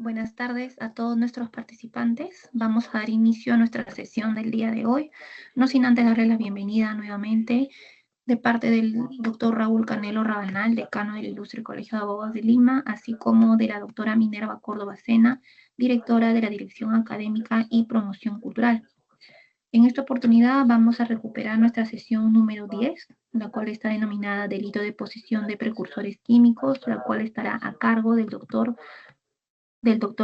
Buenas tardes a todos nuestros participantes. Vamos a dar inicio a nuestra sesión del día de hoy, no sin antes darle la bienvenida nuevamente de parte del doctor Raúl Canelo Rabanal, decano del Ilustre Colegio de Abogados de Lima, así como de la doctora Minerva Córdoba Sena, directora de la Dirección Académica y Promoción Cultural. En esta oportunidad vamos a recuperar nuestra sesión número 10, la cual está denominada Delito de posesión de precursores químicos, la cual estará a cargo del doctor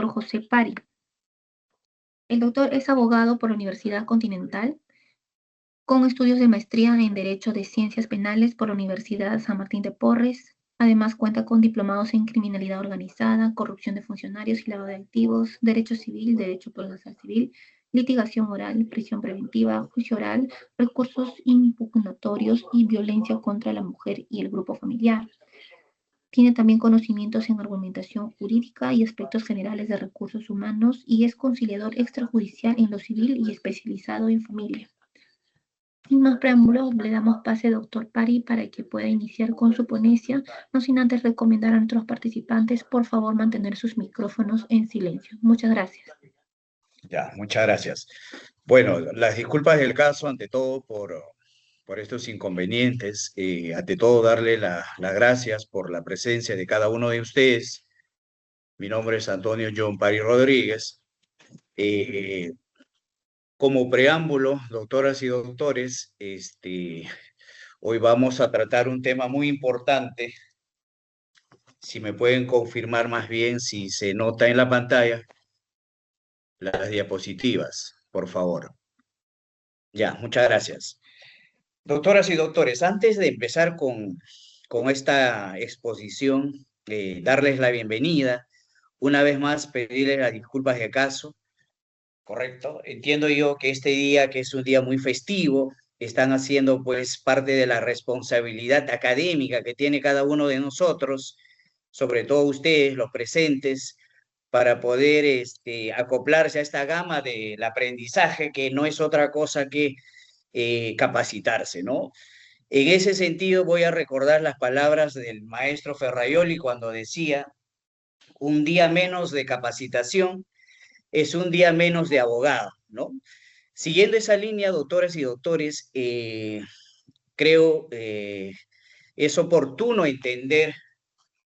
José Pari. El doctor es abogado por la Universidad Continental, con estudios de maestría en Derecho de Ciencias Penales por la Universidad San Martín de Porres. Además cuenta con diplomados en Criminalidad Organizada, Corrupción de Funcionarios y Lavado de Activos, Derecho Civil, Derecho Procesal Civil, Litigación Oral, Prisión Preventiva, Juicio Oral, Recursos Impugnatorios y Violencia contra la Mujer y el Grupo Familiar. Tiene también conocimientos en argumentación jurídica y aspectos generales de recursos humanos y es conciliador extrajudicial en lo civil y especializado en familia. Sin más preámbulos, le damos pase al doctor Pari para que pueda iniciar con su ponencia, no sin antes recomendar a nuestros participantes, por favor, mantener sus micrófonos en silencio. Muchas gracias. Ya, muchas gracias. Bueno, las disculpas del caso, ante todo, por estos inconvenientes. Ante todo, darle las gracias por la presencia de cada uno de ustedes. Mi nombre es Antonio John Pari Rodríguez. Como preámbulo, doctoras y doctores, hoy vamos a tratar un tema muy importante. Si me pueden confirmar más bien si se nota en la pantalla las diapositivas, por favor. Ya, muchas gracias. Doctoras y doctores, antes de empezar con esta exposición, darles la bienvenida. Una vez más, pedirles las disculpas de acaso, ¿correcto? Entiendo yo que este día, que es un día muy festivo, están haciendo pues parte de la responsabilidad académica que tiene cada uno de nosotros, sobre todo ustedes, los presentes, para poder acoplarse a esta gama del aprendizaje, que no es otra cosa que capacitarse, ¿no? En ese sentido voy a recordar las palabras del maestro Ferraioli cuando decía: un día menos de capacitación es un día menos de abogado, ¿no? Siguiendo esa línea, doctoras y doctores, creo es oportuno entender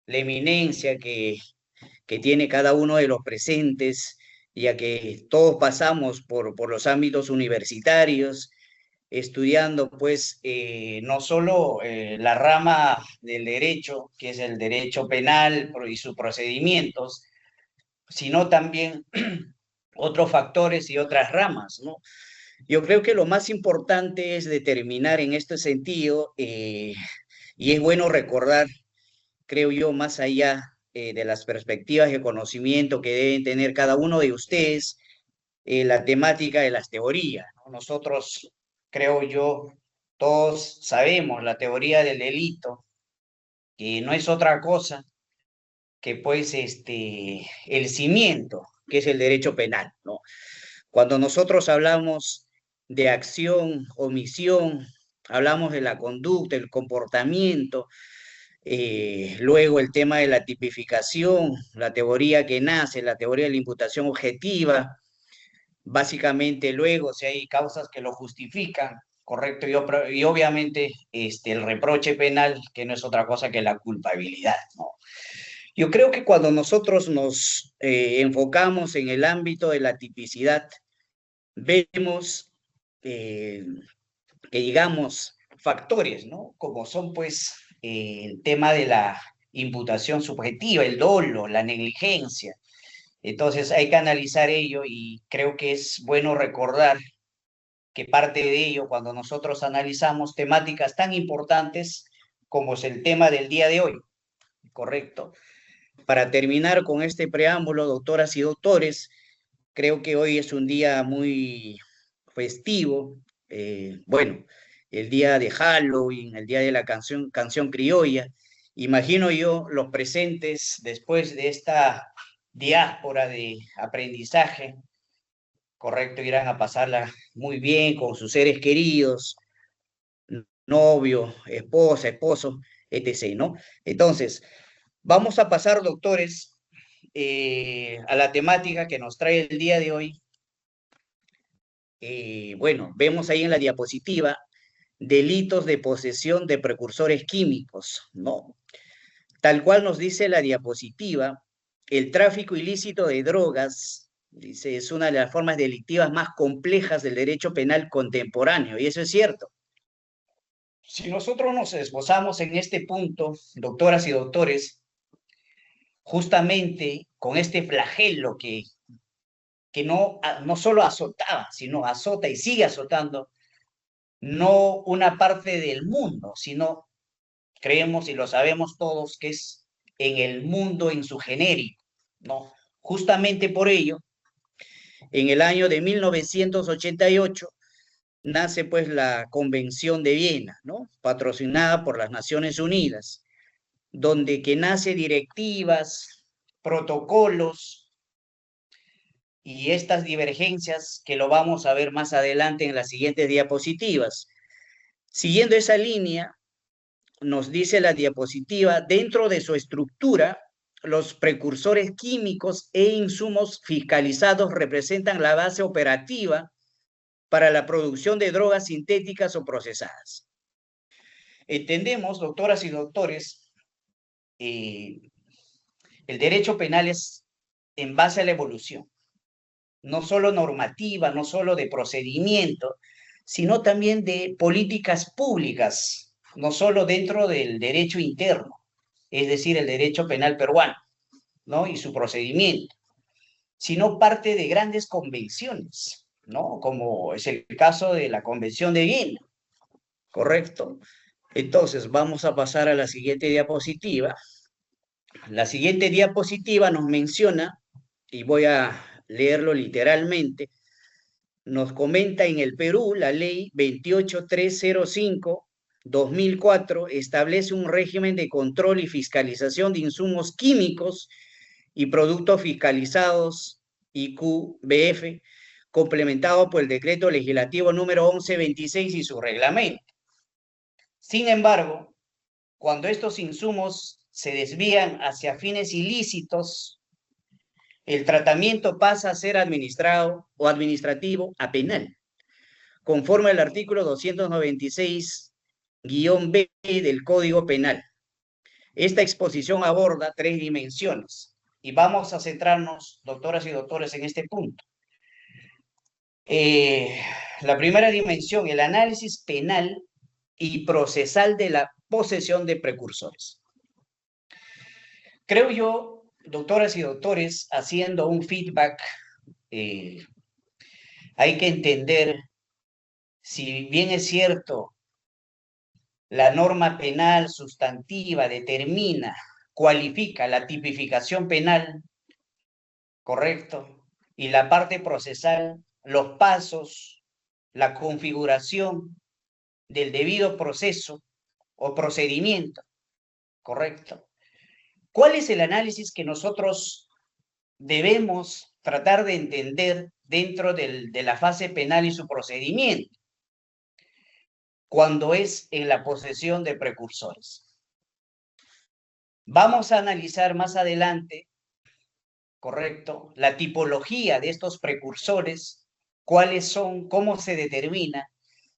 la eminencia que tiene cada uno de los presentes, ya que todos pasamos por los ámbitos universitarios, estudiando pues no solo la rama del derecho, que es el derecho penal y sus procedimientos, sino también otros factores y otras ramas, ¿no? Yo creo que lo más importante es determinar en este sentido, y es bueno recordar, creo yo, más allá de las perspectivas de conocimiento que deben tener cada uno de ustedes, la temática de las teorías, ¿no? Nosotros, creo yo, todos sabemos la teoría del delito, que no es otra cosa que pues el cimiento, que es el derecho penal, ¿no? Cuando nosotros hablamos de acción, omisión, hablamos de la conducta, el comportamiento, luego el tema de la tipificación, la teoría que nace, la teoría de la imputación objetiva, básicamente luego si hay causas que lo justifican, correcto, y obviamente el reproche penal, que no es otra cosa que la culpabilidad, ¿no? Yo creo que cuando nosotros nos enfocamos en el ámbito de la tipicidad, vemos que digamos factores, ¿no? Como son pues el tema de la imputación subjetiva, el dolo, la negligencia. Entonces hay que analizar ello y creo que es bueno recordar que parte de ello, cuando nosotros analizamos temáticas tan importantes como es el tema del día de hoy, ¿correcto? Para terminar con este preámbulo, doctoras y doctores, creo que hoy es un día muy festivo, bueno, el día de Halloween, el día de la canción criolla. Imagino yo los presentes después de esta diáspora de aprendizaje, correcto, irán a pasarla muy bien con sus seres queridos, novio, esposa, esposo, etc., ¿no? Entonces, vamos a pasar, doctores, a la temática que nos trae el día de hoy, bueno, vemos ahí en la diapositiva delitos de posesión de precursores químicos, ¿no? Tal cual nos dice la diapositiva, el tráfico ilícito de drogas, dice, es una de las formas delictivas más complejas del derecho penal contemporáneo, y eso es cierto. Si nosotros nos esbozamos en este punto, doctoras y doctores, justamente con este flagelo que no solo azotaba, sino azota y sigue azotando, no una parte del mundo, sino creemos y lo sabemos todos que es en el mundo en su genérico, ¿no? Justamente por ello, en el año de 1988 nace pues la Convención de Viena, ¿no? Patrocinada por las Naciones Unidas, donde que nace directivas, protocolos y estas divergencias que lo vamos a ver más adelante en las siguientes diapositivas. Siguiendo esa línea, nos dice la diapositiva, dentro de su estructura, los precursores químicos e insumos fiscalizados representan la base operativa para la producción de drogas sintéticas o procesadas. Entendemos, doctoras y doctores, el derecho penal es en base a la evolución, no solo normativa, no solo de procedimiento, sino también de políticas públicas, no solo dentro del derecho interno, es decir, el derecho penal peruano, ¿no? Y su procedimiento, sino parte de grandes convenciones, ¿no? Como es el caso de la Convención de Viena, ¿correcto? Entonces, vamos a pasar a la siguiente diapositiva. La siguiente diapositiva nos menciona, y voy a leerlo literalmente, nos comenta en el Perú, la ley 28305/2004 establece un régimen de control y fiscalización de insumos químicos y productos fiscalizados IQBF, complementado por el decreto legislativo número 1126 y su reglamento. Sin embargo, cuando estos insumos se desvían hacia fines ilícitos, el tratamiento pasa a ser administrado o administrativo a penal, conforme al artículo 296-B del Código Penal. Esta exposición aborda 3 dimensiones y vamos a centrarnos, doctoras y doctores, en este punto. La primera dimensión, el análisis penal y procesal de la posesión de precursores. Creo yo, doctoras y doctores, haciendo un feedback, hay que entender, si bien es cierto, la norma penal sustantiva determina, cualifica la tipificación penal, correcto, y la parte procesal, los pasos, la configuración del debido proceso o procedimiento, correcto. ¿Cuál es el análisis que nosotros debemos tratar de entender dentro de la fase penal y su procedimiento cuando es en la posesión de precursores? Vamos a analizar más adelante, correcto, la tipología de estos precursores, cuáles son, cómo se determina,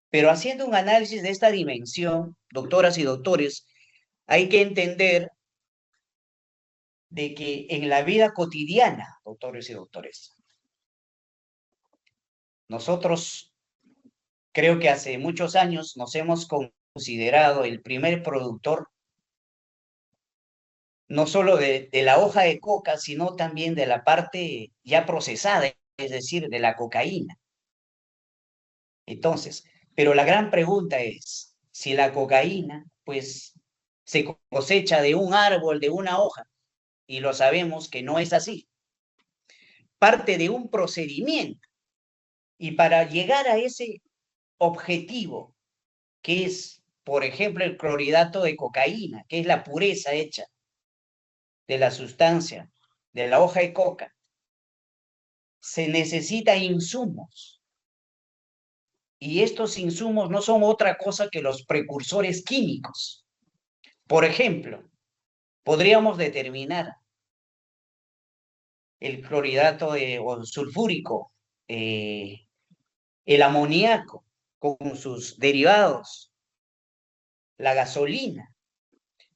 pero haciendo un análisis de esta dimensión, doctoras y doctores, hay que entender de que en la vida cotidiana, doctores y doctores, nosotros creo que hace muchos años nos hemos considerado el primer productor no solo de la hoja de coca, sino también de la parte ya procesada, es decir, de la cocaína. Entonces, pero la gran pregunta es, si la cocaína, pues, se cosecha de un árbol, de una hoja, y lo sabemos que no es así, parte de un procedimiento, y para llegar a ese objetivo, que es, por ejemplo, el clorhidrato de cocaína, que es la pureza hecha de la sustancia de la hoja de coca, se necesitan insumos. Y estos insumos no son otra cosa que los precursores químicos. Por ejemplo, podríamos determinar el clorhidrato o sulfúrico, el amoníaco con sus derivados, la gasolina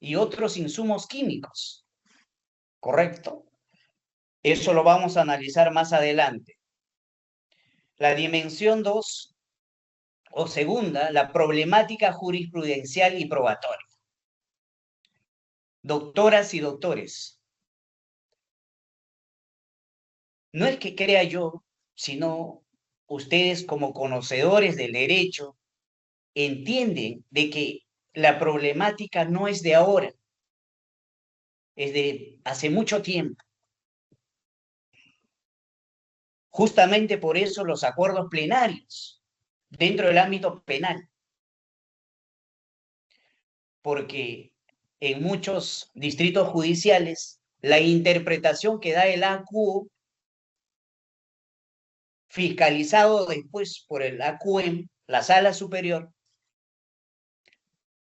y otros insumos químicos, ¿correcto? Eso lo vamos a analizar más adelante. La dimensión 2 o segunda, la problemática jurisprudencial y probatoria. Doctoras y doctores, no es que crea yo, sino ustedes como conocedores del derecho entienden de que la problemática no es de ahora, es de hace mucho tiempo. Justamente por eso los acuerdos plenarios dentro del ámbito penal, porque en muchos distritos judiciales la interpretación que da el AQO, fiscalizado después por el AQM, la sala superior,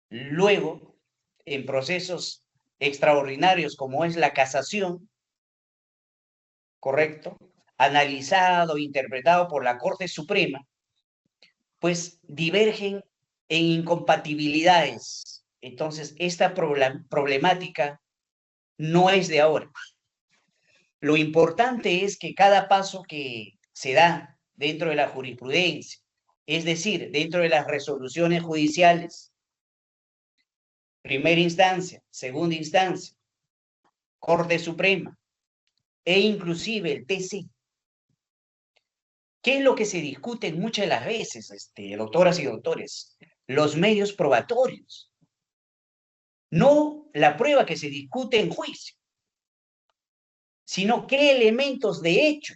luego en procesos extraordinarios como es la casación, ¿correcto? Analizado, interpretado por la Corte Suprema, pues divergen en incompatibilidades. Entonces, esta problemática no es de ahora. Lo importante es que cada paso que se da dentro de la jurisprudencia, es decir, dentro de las resoluciones judiciales, primera instancia, segunda instancia, Corte Suprema e inclusive el TC. ¿Qué es lo que se discute muchas de las veces, doctoras y doctores? Los medios probatorios, no la prueba que se discute en juicio, sino qué elementos de hecho,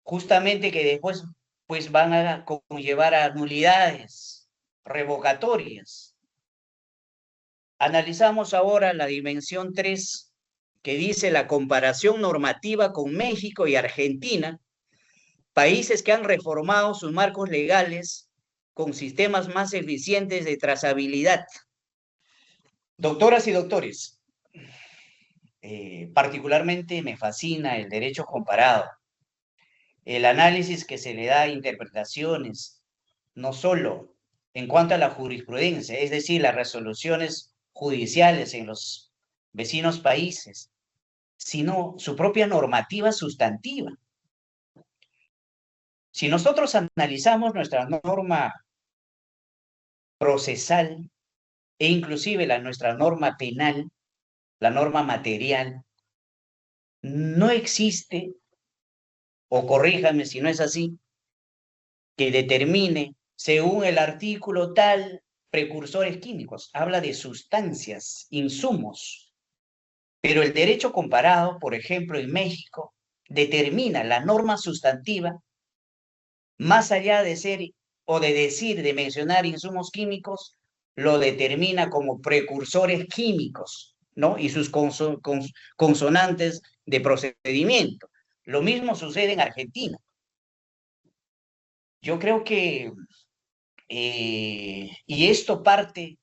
justamente que después pues van a conllevar a nulidades revocatorias. Analizamos ahora la dimensión 3, que dice la comparación normativa con México y Argentina, países que han reformado sus marcos legales con sistemas más eficientes de trazabilidad. Doctoras y doctores, particularmente me fascina el derecho comparado, el análisis que se le da a interpretaciones, no solo en cuanto a la jurisprudencia, es decir, las resoluciones judiciales en los vecinos países, sino su propia normativa sustantiva. Si nosotros analizamos nuestra norma procesal e inclusive nuestra norma penal, la norma material, no existe, o corríjame si no es así, que determine, según el artículo tal, precursores químicos. Habla de sustancias, insumos. Pero el derecho comparado, por ejemplo, en México, determina la norma sustantiva, más allá de ser o de decir, de mencionar insumos químicos, lo determina como precursores químicos, ¿no? Y sus consonantes de procedimiento. Lo mismo sucede en Argentina. Yo creo que, y esto parte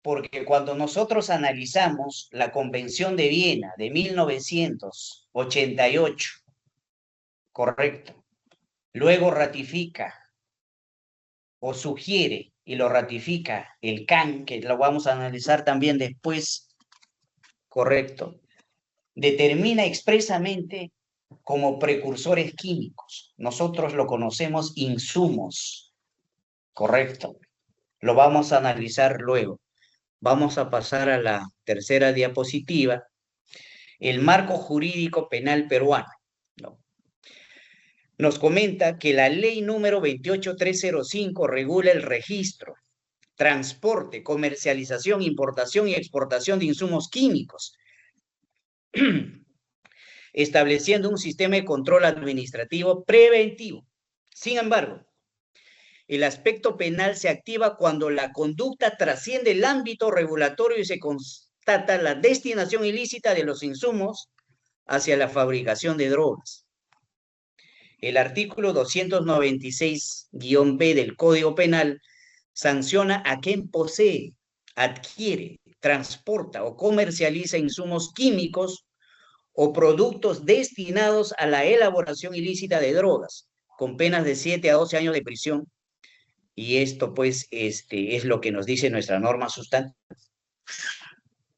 porque cuando nosotros analizamos la Convención de Viena de 1988, correcto, luego ratifica o sugiere y lo ratifica el CAN, que lo vamos a analizar también después, correcto, determina expresamente como precursores químicos. Nosotros lo conocemos insumos, correcto. Lo vamos a analizar luego. Vamos a pasar a la tercera diapositiva, el marco jurídico penal peruano, ¿no? Nos comenta que la ley número 28305 regula el registro, transporte, comercialización, importación y exportación de insumos químicos, estableciendo un sistema de control administrativo preventivo. Sin embargo, el aspecto penal se activa cuando la conducta trasciende el ámbito regulatorio y se constata la destinación ilícita de los insumos hacia la fabricación de drogas. El artículo 296-B del Código Penal sanciona a quien posee, adquiere transporta o comercializa insumos químicos o productos destinados a la elaboración ilícita de drogas, con penas de 7 a 12 años de prisión. Y esto, pues, es lo que nos dice nuestra norma sustantiva.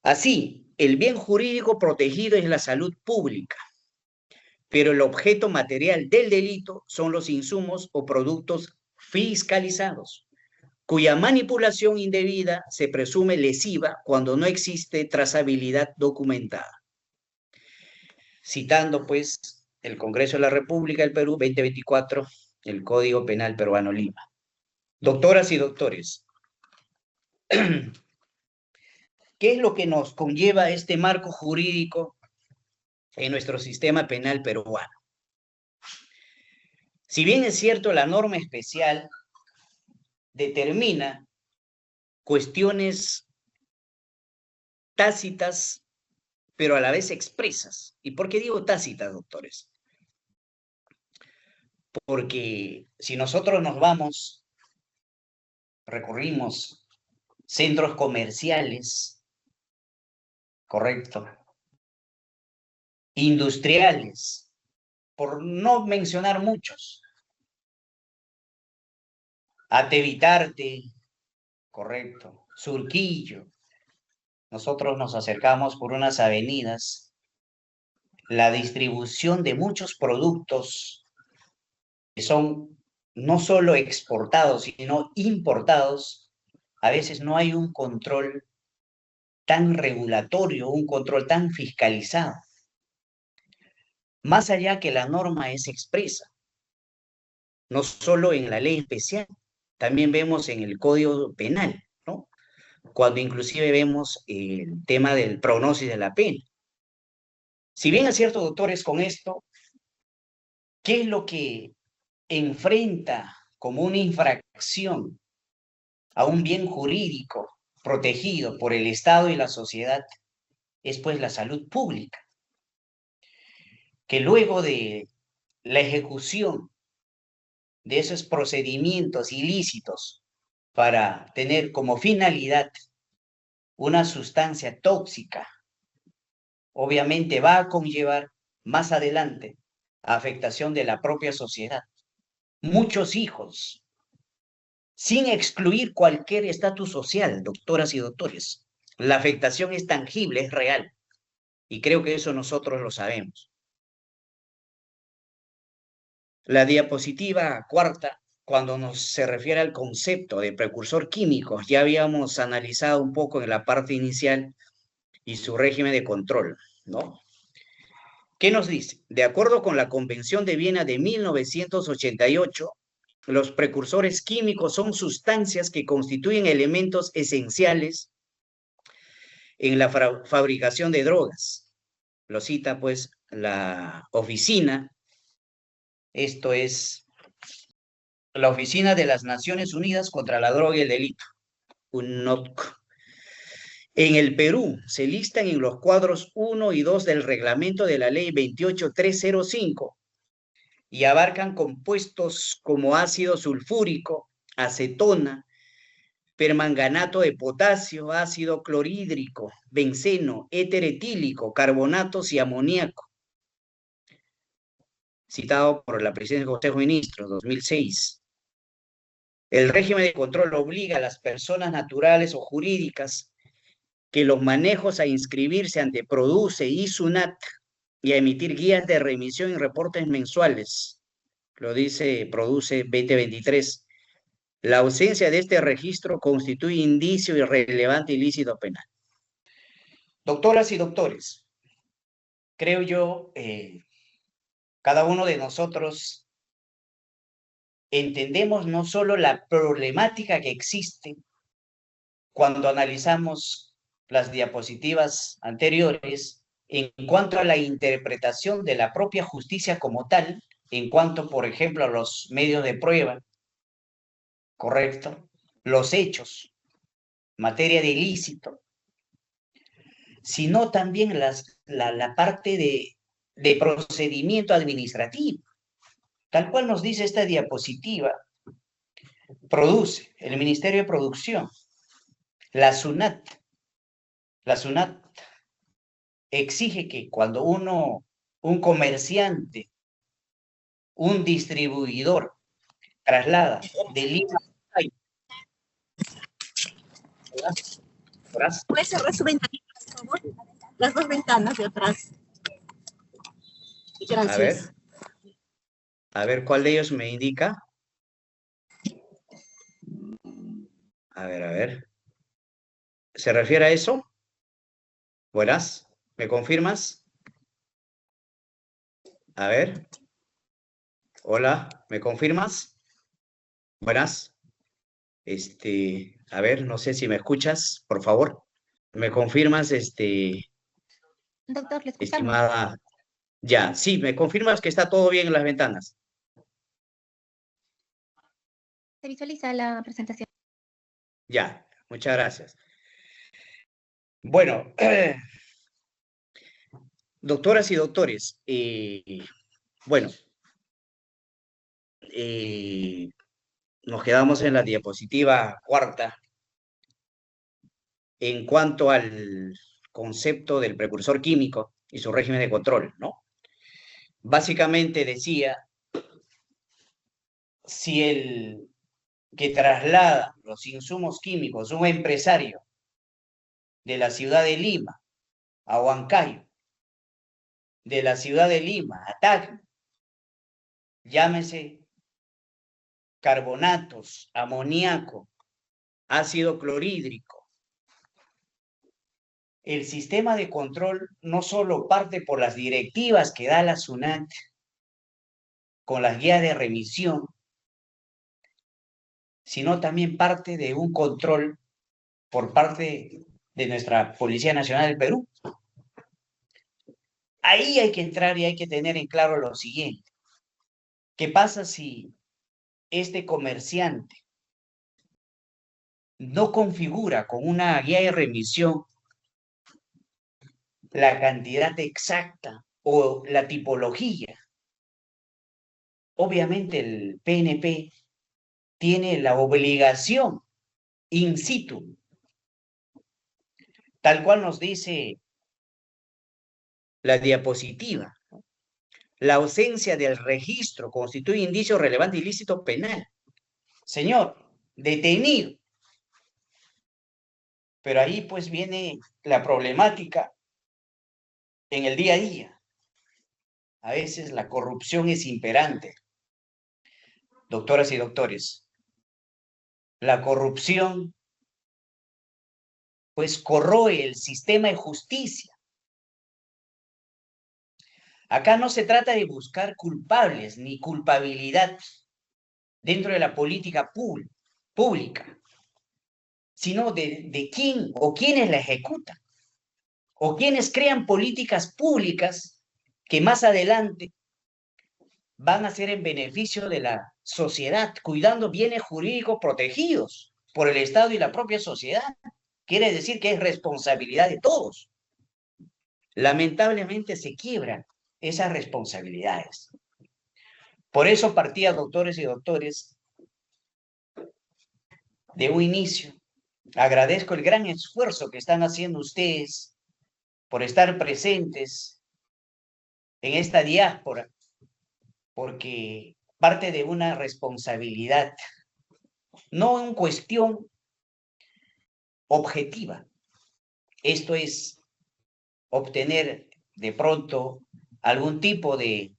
Así, el bien jurídico protegido es la salud pública, pero el objeto material del delito son los insumos o productos fiscalizados, cuya manipulación indebida se presume lesiva cuando no existe trazabilidad documentada. Citando, pues, el Congreso de la República del Perú, 2024, el Código Penal Peruano Lima. Doctoras y doctores, ¿qué es lo que nos conlleva este marco jurídico en nuestro sistema penal peruano? Si bien es cierto, la norma especial determina cuestiones tácitas, pero a la vez expresas. ¿Y por qué digo tácitas, doctores? Porque si nosotros nos vamos, recurrimos centros comerciales, correcto, industriales, por no mencionar muchos, Atevitarte, correcto, Surquillo, nosotros nos acercamos por unas avenidas, la distribución de muchos productos que son no solo exportados, sino importados, a veces no hay un control tan regulatorio, un control tan fiscalizado. Más allá que la norma es expresa, no solo en la ley especial, también vemos en el Código Penal, ¿no? Cuando inclusive vemos el tema del prognosis de la pena. Si bien es cierto, doctores, con esto, ¿qué es lo que enfrenta como una infracción a un bien jurídico protegido por el Estado y la sociedad? Es pues la salud pública, que luego de la ejecución de esos procedimientos ilícitos para tener como finalidad una sustancia tóxica, obviamente va a conllevar más adelante afectación de la propia sociedad. Muchos hijos, sin excluir cualquier estatus social, doctoras y doctores, la afectación es tangible, es real, y creo que eso nosotros lo sabemos. La diapositiva cuarta, cuando se refiere al concepto de precursor químico, ya habíamos analizado un poco en la parte inicial y su régimen de control, ¿no? ¿Qué nos dice? De acuerdo con la Convención de Viena de 1988, los precursores químicos son sustancias que constituyen elementos esenciales en la fabricación de drogas. Lo cita pues la oficina, esto es la Oficina de las Naciones Unidas contra la Droga y el Delito, UNODC. En el Perú se listan en los cuadros 1 y 2 del reglamento de la ley 28305 y abarcan compuestos como ácido sulfúrico, acetona, permanganato de potasio, ácido clorhídrico, benceno, éter etílico, carbonatos y amoníaco. Citado por la Presidencia del Consejo de Ministros, 2006. El régimen de control obliga a las personas naturales o jurídicas que los manejos a inscribirse ante Produce y SUNAT y a emitir guías de remisión y reportes mensuales. Lo dice Produce 2023. La ausencia de este registro constituye indicio irrelevante ilícito penal. Doctoras y doctores, creo yo, cada uno de nosotros entendemos no solo la problemática que existe cuando analizamos las diapositivas anteriores en cuanto a la interpretación de la propia justicia como tal, en cuanto, por ejemplo, a los medios de prueba, correcto, los hechos, materia de ilícito, sino también la parte de procedimiento administrativo. Tal cual nos dice esta diapositiva, Produce, el Ministerio de Producción, la SUNAT, La SUNAT exige que cuando un comerciante, un distribuidor, traslada de Lima a Huancayo, ¿verdad? ¿Puede cerrar su ventanita, por favor? Las dos ventanas de atrás. Gracias. A ver cuál de ellos me indica. A ver. ¿Se refiere a eso? Buenas, ¿me confirmas? A ver. Hola, ¿me confirmas? Buenas. A ver, no sé si me escuchas, por favor. ¿Me confirmas, Doctor, le escuchamos. estimada? Ya, sí, me confirmas que está todo bien en las ventanas. Se visualiza la presentación. Ya, muchas gracias. Bueno, doctoras y doctores, bueno, nos quedamos en la diapositiva cuarta en cuanto al concepto del precursor químico y su régimen de control, ¿no? Básicamente decía, si el que traslada los insumos químicos, un empresario de la ciudad de Lima a Huancayo, de la ciudad de Lima a Tacna, llámese carbonatos, amoníaco, ácido clorhídrico, el sistema de control no solo parte por las directivas que da la SUNAT con las guías de remisión, sino también parte de un control por parte de nuestra Policía Nacional del Perú. Ahí hay que entrar y hay que tener en claro lo siguiente. ¿Qué pasa si este comerciante no configura con una guía de remisión la cantidad exacta o la tipología? Obviamente el PNP tiene la obligación in situ, tal cual nos dice la diapositiva. La ausencia del registro constituye indicio relevante ilícito penal. Señor, detenido. Pero ahí pues viene la problemática en el día a día. A veces la corrupción es imperante. Doctoras y doctores, la corrupción pues corroe el sistema de justicia. Acá no se trata de buscar culpables ni culpabilidad dentro de la política pública, sino de quién o quiénes la ejecutan, o quienes crean políticas públicas que más adelante van a ser en beneficio de la sociedad, cuidando bienes jurídicos protegidos por el Estado y la propia sociedad. Quiere decir que es responsabilidad de todos. Lamentablemente se quiebran esas responsabilidades. Por eso partía, doctores y doctores, de un inicio. Agradezco el gran esfuerzo que están haciendo ustedes por estar presentes en esta diáspora, porque parte de una responsabilidad, no en cuestión objetiva. Esto es obtener de pronto algún tipo de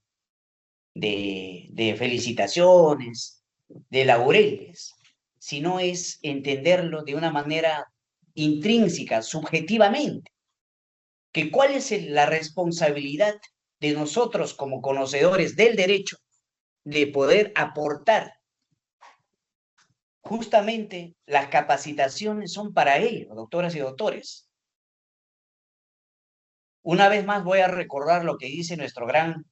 felicitaciones, de laureles, sino es entenderlo de una manera intrínseca, subjetivamente, que cuál es la responsabilidad de nosotros como conocedores del derecho de poder aportar. Justamente las capacitaciones son para ello, doctoras y doctores. Una vez más voy a recordar lo que dice nuestro gran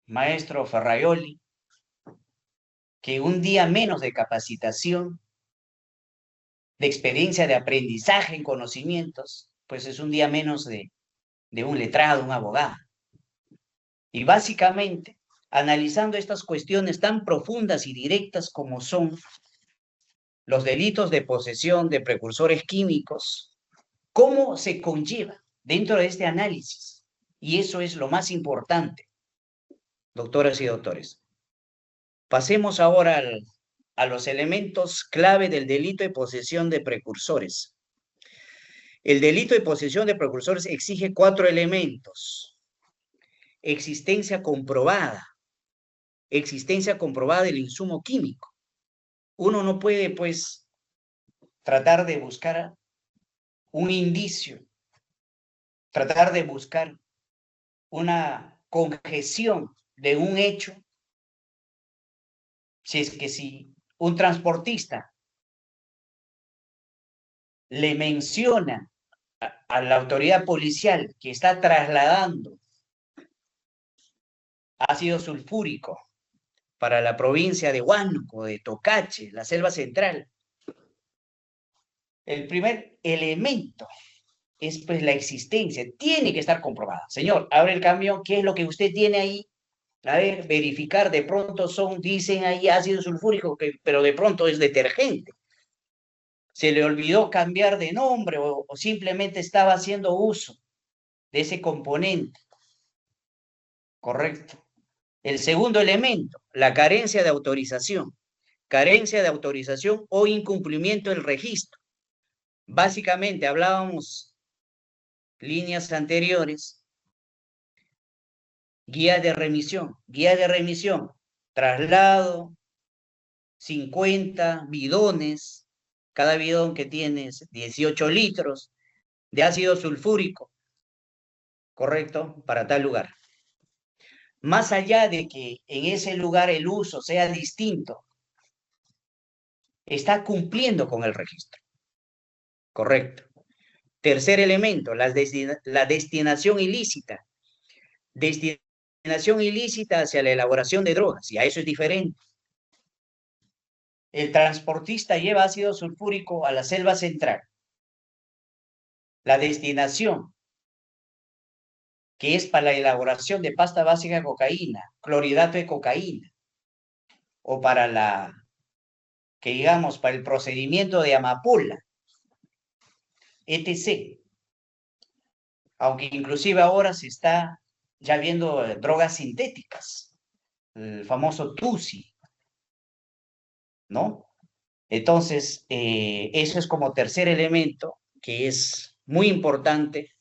maestro Ferraioli, que un día menos de capacitación, de experiencia de aprendizaje en conocimientos, pues es un día menos de un letrado, un abogado. Y básicamente, analizando estas cuestiones tan profundas y directas como son los delitos de posesión de precursores químicos, ¿Cómo se conlleva dentro de este análisis? Y eso es lo más importante, doctoras y doctores. Pasemos ahora a los elementos clave del delito de posesión de precursores. El delito de posesión de precursores exige 4 elementos. Existencia comprobada del insumo químico. Uno no puede, pues, tratar de buscar un indicio, tratar de buscar una conjeción de un hecho, si un transportista le menciona a la autoridad policial que está trasladando ácido sulfúrico para la provincia de Huánuco, de Tocache, la selva central, el primer elemento es pues la existencia, tiene que estar comprobada. Señor, abre el camión, ¿qué es lo que usted tiene ahí? A ver, verificar, de pronto dicen ahí ácido sulfúrico, pero de pronto es detergente. Se le olvidó cambiar de nombre o simplemente estaba haciendo uso de ese componente. Correcto. El segundo elemento, la carencia de autorización. Carencia de autorización o incumplimiento del registro. Básicamente hablábamos líneas anteriores. Guía de remisión, traslado, 50 bidones, cada bidón que tiene 18 litros de ácido sulfúrico, correcto, para tal lugar. Más allá de que en ese lugar el uso sea distinto, está cumpliendo con el registro, correcto. Tercer elemento, la destinación ilícita. Destinación ilícita hacia la elaboración de drogas, y a eso es diferente. El transportista lleva ácido sulfúrico a la selva central. La destinación, que es para la elaboración de pasta básica de cocaína, clorhidrato de cocaína, o para para el procedimiento de amapola, etc. Aunque inclusive ahora se está ya viendo drogas sintéticas, el famoso TUSI, ¿no? Entonces, eso es como tercer elemento que es muy importante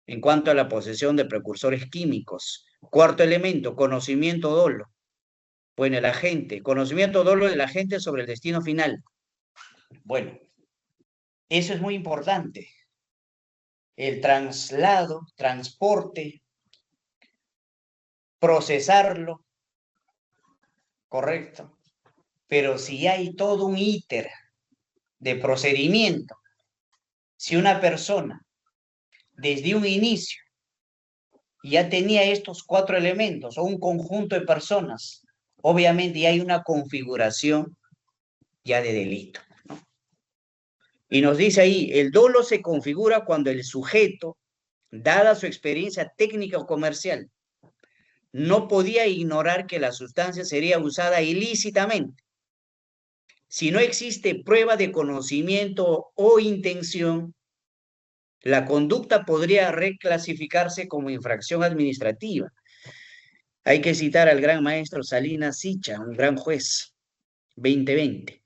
en cuanto a la posesión de precursores químicos. Cuarto elemento, conocimiento dolo. Bueno, el agente, conocimiento dolo del agente sobre el destino final. Bueno, eso es muy importante. El traslado, transporte, procesarlo, correcto. Pero si hay todo un íter de procedimiento, si una persona desde un inicio ya tenía estos 4 elementos o un conjunto de personas, obviamente ya hay una configuración ya de delito, ¿no? Y nos dice ahí, el dolo se configura cuando el sujeto, dada su experiencia técnica o comercial, no podía ignorar que la sustancia sería usada ilícitamente. Si no existe prueba de conocimiento o intención, la conducta podría reclasificarse como infracción administrativa. Hay que citar al gran maestro Salinas Sicha, un gran juez, 2020.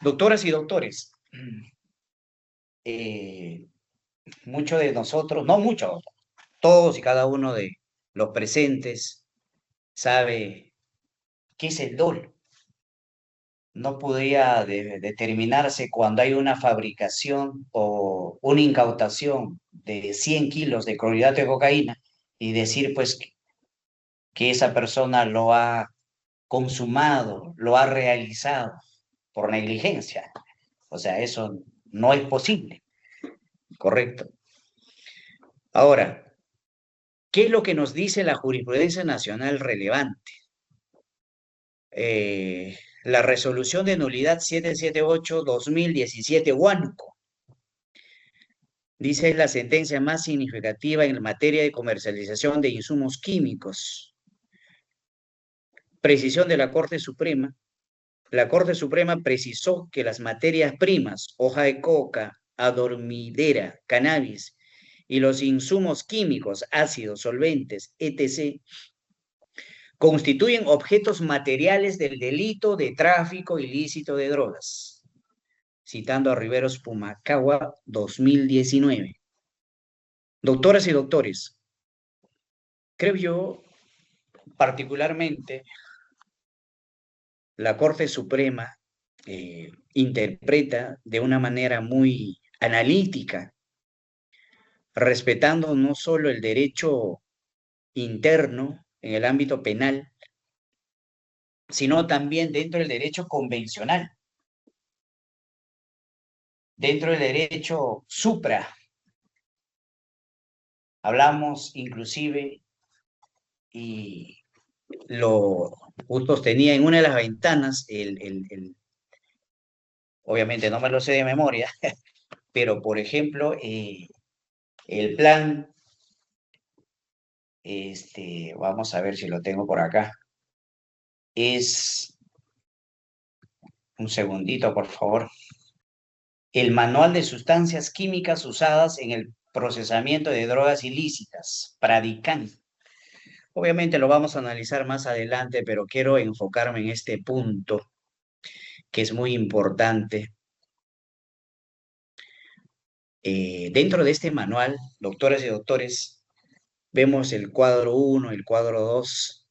Doctoras y doctores, muchos de nosotros, no muchos, todos y cada uno de los presentes sabe qué es el dolo. No podría determinarse cuando hay una fabricación o una incautación de 100 kilos de clorhidrato de cocaína y decir pues que esa persona lo ha consumado, lo ha realizado por negligencia. O sea, eso no es posible, ¿correcto? Ahora, ¿qué es lo que nos dice la jurisprudencia nacional relevante? La resolución de nulidad 778-2017 Huánuco. Dice, es la sentencia más significativa en materia de comercialización de insumos químicos. Precisión de la Corte Suprema. La Corte Suprema precisó que las materias primas, hoja de coca, adormidera, cannabis y los insumos químicos, ácidos, solventes, etc., constituyen objetos materiales del delito de tráfico ilícito de drogas, citando a Riveros Pumacahua 2019. Doctoras y doctores, creo yo particularmente la Corte Suprema interpreta de una manera muy analítica, respetando no solo el derecho interno en el ámbito penal, sino también dentro del derecho convencional, dentro del derecho supra. Hablamos inclusive, y lo justo tenía en una de las ventanas, obviamente no me lo sé de memoria, pero por ejemplo, el plan, vamos a ver si lo tengo por acá, es, un segundito por favor, el Manual de Sustancias Químicas Usadas en el Procesamiento de Drogas Ilícitas, PRADICAN. Obviamente lo vamos a analizar más adelante, pero quiero enfocarme en este punto que es muy importante. Dentro de este manual, doctoras y doctores, vemos el cuadro 1, el cuadro 2.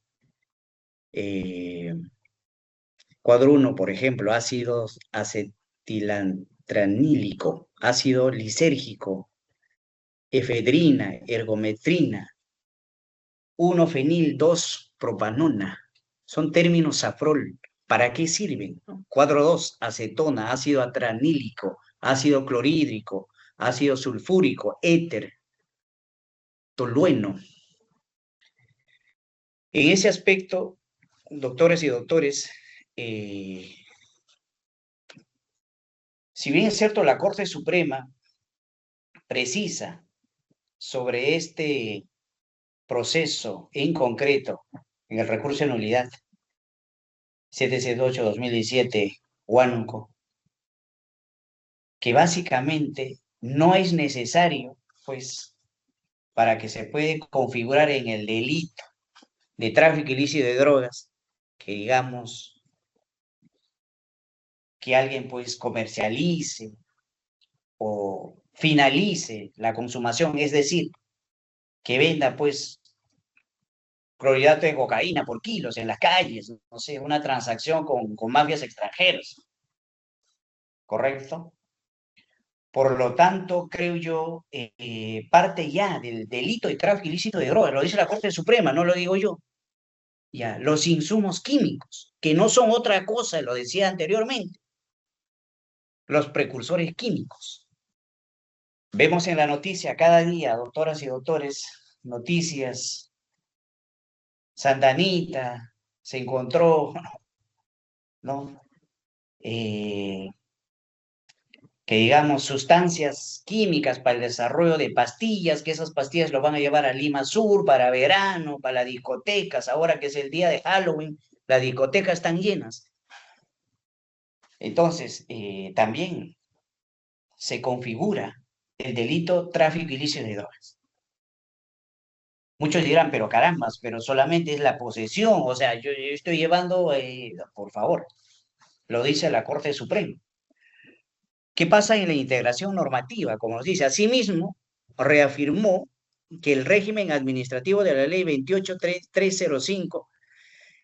Cuadro 1, por ejemplo, ácido acetilantranílico, ácido lisérgico, efedrina, ergometrina, 1-fenil, 2-propanona. Son términos SAFROL. ¿Para qué sirven? Cuadro 2, acetona, ácido atranílico, ácido clorhídrico, ácido sulfúrico, éter, tolueno. En ese aspecto, doctores y doctores, si bien es cierto, la Corte Suprema precisa sobre este proceso en concreto en el recurso de nulidad 778-2017, Huánuco, que básicamente no es necesario, pues, para que se pueda configurar en el delito de tráfico ilícito de drogas, que digamos que alguien pues comercialice o finalice la consumación, es decir, que venda pues clorhidrato de cocaína por kilos en las calles, no sé, una transacción con mafias extranjeras, ¿correcto? Por lo tanto, creo yo, parte ya del delito de tráfico ilícito de drogas, lo dice la Corte Suprema, no lo digo yo. Ya, los insumos químicos, que no son otra cosa, lo decía anteriormente, los precursores químicos. Vemos en la noticia cada día, doctoras y doctores, noticias, Santa Anita se encontró, ¿no? Que digamos sustancias químicas para el desarrollo de pastillas, que esas pastillas lo van a llevar a Lima Sur para verano, para las discotecas, ahora que es el día de Halloween, las discotecas están llenas. Entonces, también se configura el delito tráfico ilícito de drogas. Muchos dirán, pero carambas, pero solamente es la posesión, o sea, yo estoy llevando, por favor, lo dice la Corte Suprema. ¿Qué pasa en la integración normativa? Como nos dice, asimismo, reafirmó que el régimen administrativo de la ley 28305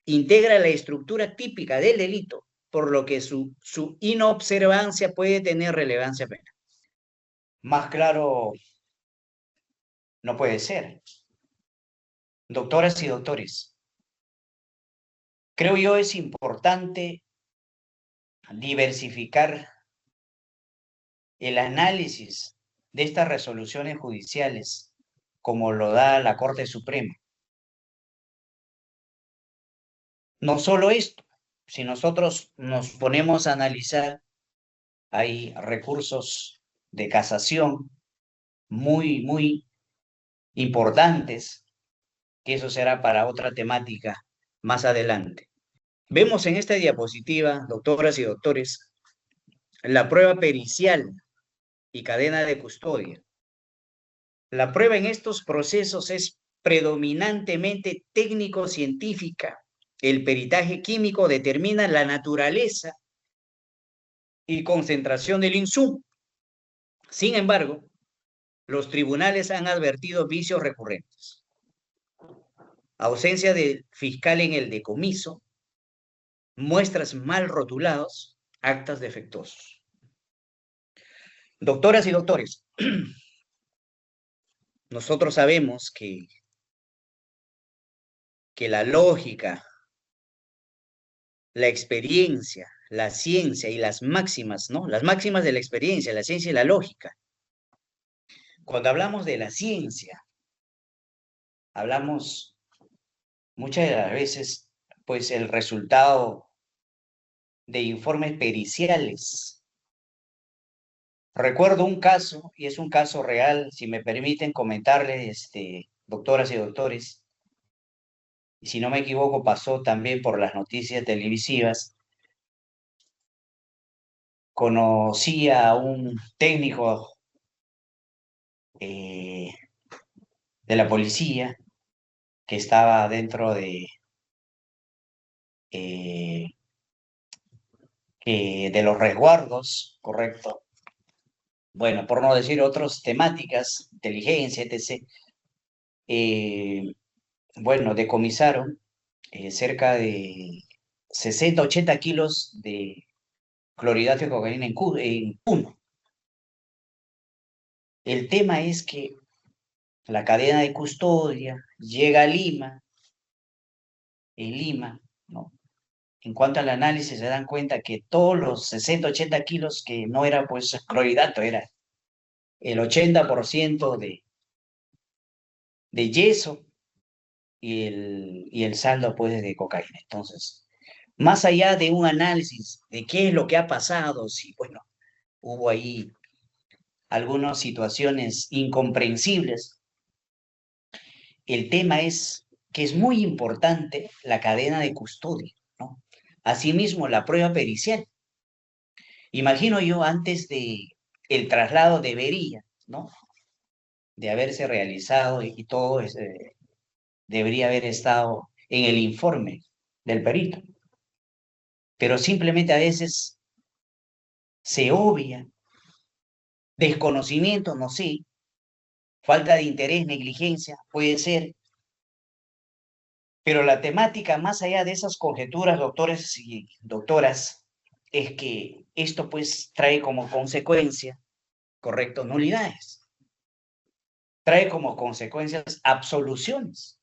integra la estructura típica del delito, por lo que su inobservancia puede tener relevancia penal. Más claro no puede ser. Doctoras y doctores, creo yo es importante diversificar el análisis de estas resoluciones judiciales como lo da la Corte Suprema. No solo esto, si nosotros nos ponemos a analizar, hay recursos de casación muy importantes, que eso será para otra temática más adelante. Vemos en esta diapositiva, doctoras y doctores, la prueba pericial y cadena de custodia. La prueba en estos procesos es predominantemente técnico-científica. El peritaje químico determina la naturaleza y concentración del insumo. Sin embargo, los tribunales han advertido vicios recurrentes. Ausencia del fiscal en el decomiso, muestras mal rotulados, actas defectuosos. Doctoras y doctores, nosotros sabemos que la lógica, la experiencia, la ciencia y las máximas, ¿no? Las máximas de la experiencia, la ciencia y la lógica. Cuando hablamos de la ciencia, hablamos muchas de las veces, pues, el resultado de informes periciales. Recuerdo un caso, y es un caso real, si me permiten comentarles, doctoras y doctores, y si no me equivoco, pasó también por las noticias televisivas. Conocí a un técnico de la policía que estaba dentro de los resguardos, correcto. Bueno, por no decir otras temáticas, inteligencia, etc. Bueno, decomisaron cerca de 60, 80 kilos de clorhidrato de cocaína en Puno. El tema es que la cadena de custodia llega a Lima, en Lima, ¿no? En cuanto al análisis se dan cuenta que todos los 60, 80 kilos que no era pues clorhidrato, era el 80% de yeso y el saldo pues de cocaína. Entonces, más allá de un análisis de qué es lo que ha pasado, si bueno, hubo ahí algunas situaciones incomprensibles, el tema es que es muy importante la cadena de custodia, ¿no? Asimismo, la prueba pericial. Imagino yo, antes de el traslado debería, ¿no?, de haberse realizado y todo debería haber estado en el informe del perito. Pero simplemente a veces se obvia, desconocimiento, no sé, falta de interés, negligencia, puede ser. Pero la temática, más allá de esas conjeturas, doctores y doctoras, es que esto pues trae como consecuencia, correcto, nulidades. Trae como consecuencias absoluciones.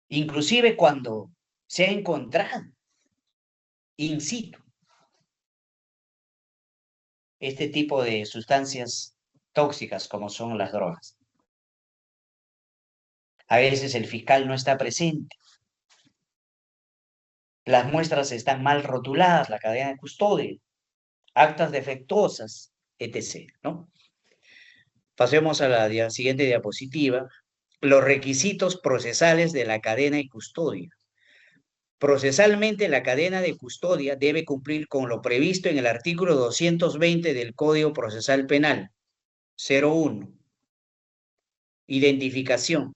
Inclusive cuando se ha encontrado in situ este tipo de sustancias tóxicas como son las drogas. A veces el fiscal no está presente. Las muestras están mal rotuladas, la cadena de custodia, actas defectuosas, etc., ¿no? Pasemos a la siguiente diapositiva. Los requisitos procesales de la cadena de custodia. Procesalmente, la cadena de custodia debe cumplir con lo previsto en el artículo 220 del Código Procesal Penal. 01. Identificación.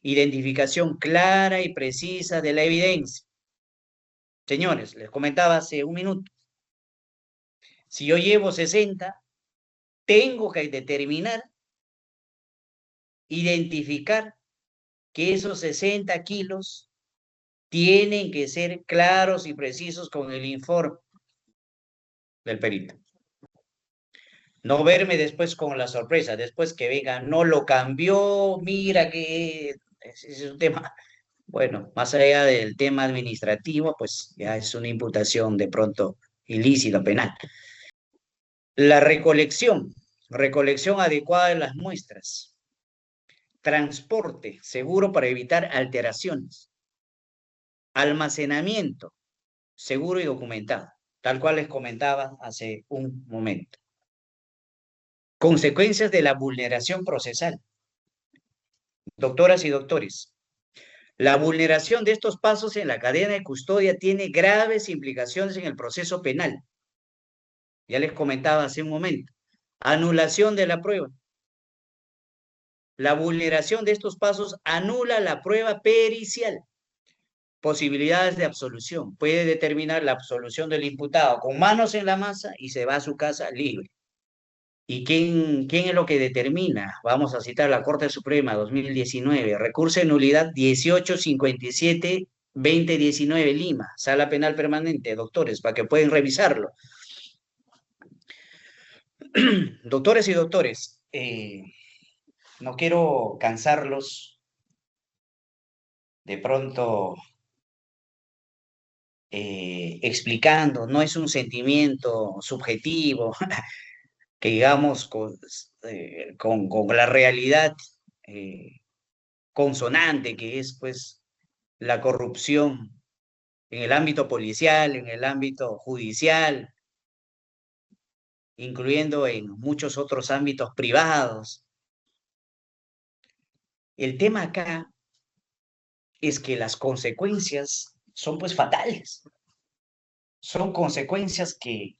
Identificación clara y precisa de la evidencia. Señores, les comentaba hace un minuto. Si yo llevo 60, tengo que determinar, identificar que esos 60 kilos tienen que ser claros y precisos con el informe del perito. No verme después con la sorpresa, después que venga, no lo cambió, mira que ese es un tema, bueno, más allá del tema administrativo, pues ya es una imputación de pronto ilícita, penal. La recolección adecuada de las muestras. Transporte seguro para evitar alteraciones. Almacenamiento seguro y documentado, tal cual les comentaba hace un momento. Consecuencias de la vulneración procesal. Doctoras y doctores, la vulneración de estos pasos en la cadena de custodia tiene graves implicaciones en el proceso penal. Ya les comentaba hace un momento. Anulación de la prueba. La vulneración de estos pasos anula la prueba pericial. Posibilidades de absolución. Puede determinar la absolución del imputado con manos en la masa y se va a su casa libre. ¿Y quién es lo que determina? Vamos a citar la Corte Suprema 2019, recurso de nulidad 1857-2019 Lima, Sala Penal Permanente, doctores, para que pueden revisarlo. Doctores y doctores, no quiero cansarlos de pronto explicando, no es un sentimiento subjetivo, que digamos con la realidad consonante que es pues la corrupción en el ámbito policial, en el ámbito judicial, incluyendo en muchos otros ámbitos privados. El tema acá es que las consecuencias son pues fatales. Son consecuencias que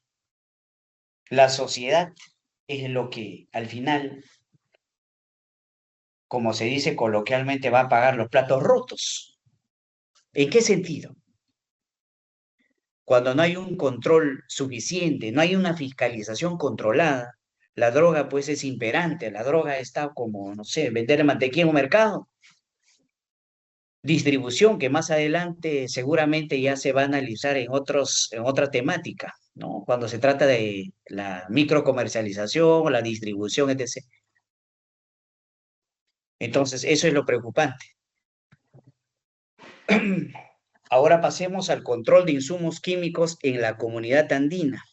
la sociedad es lo que al final, como se dice coloquialmente, va a pagar los platos rotos. ¿En qué sentido? Cuando no hay un control suficiente, no hay una fiscalización controlada, la droga pues es imperante, la droga está como, no sé, vender mantequilla en un mercado. Distribución que más adelante seguramente ya se va a analizar en otra temática, ¿no? Cuando se trata de la microcomercialización, la distribución, etc. Entonces, eso es lo preocupante. Ahora pasemos al control de insumos químicos en la comunidad andina.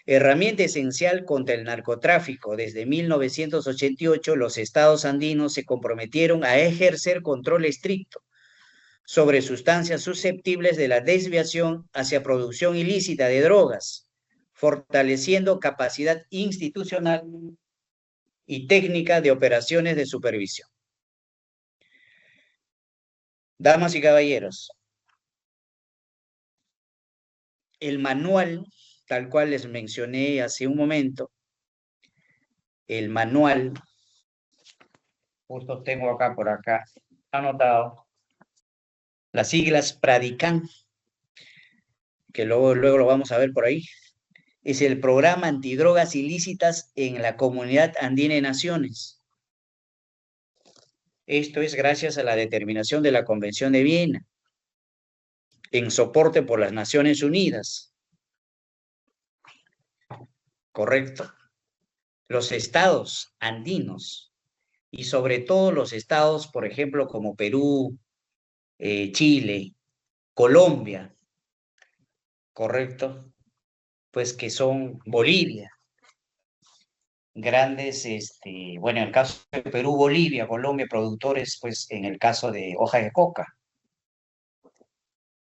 Herramienta esencial contra el narcotráfico. Desde 1988, los estados andinos se comprometieron a ejercer control estricto sobre sustancias susceptibles de la desviación hacia producción ilícita de drogas, fortaleciendo capacidad institucional y técnica de operaciones de supervisión. Damas y caballeros, el manual, tal cual les mencioné hace un momento, el manual, justo tengo acá por acá anotado, las siglas PRADICAN, que luego lo vamos a ver por ahí, es el Programa Antidrogas Ilícitas en la Comunidad Andina de Naciones. Esto es gracias a la determinación de la Convención de Viena, en soporte por las Naciones Unidas. Correcto. Los estados andinos y sobre todo los estados, por ejemplo, como Perú, Chile, Colombia, correcto, pues que son Bolivia, grandes, bueno, en el caso de Perú, Bolivia, Colombia, productores, pues en el caso de hoja de coca,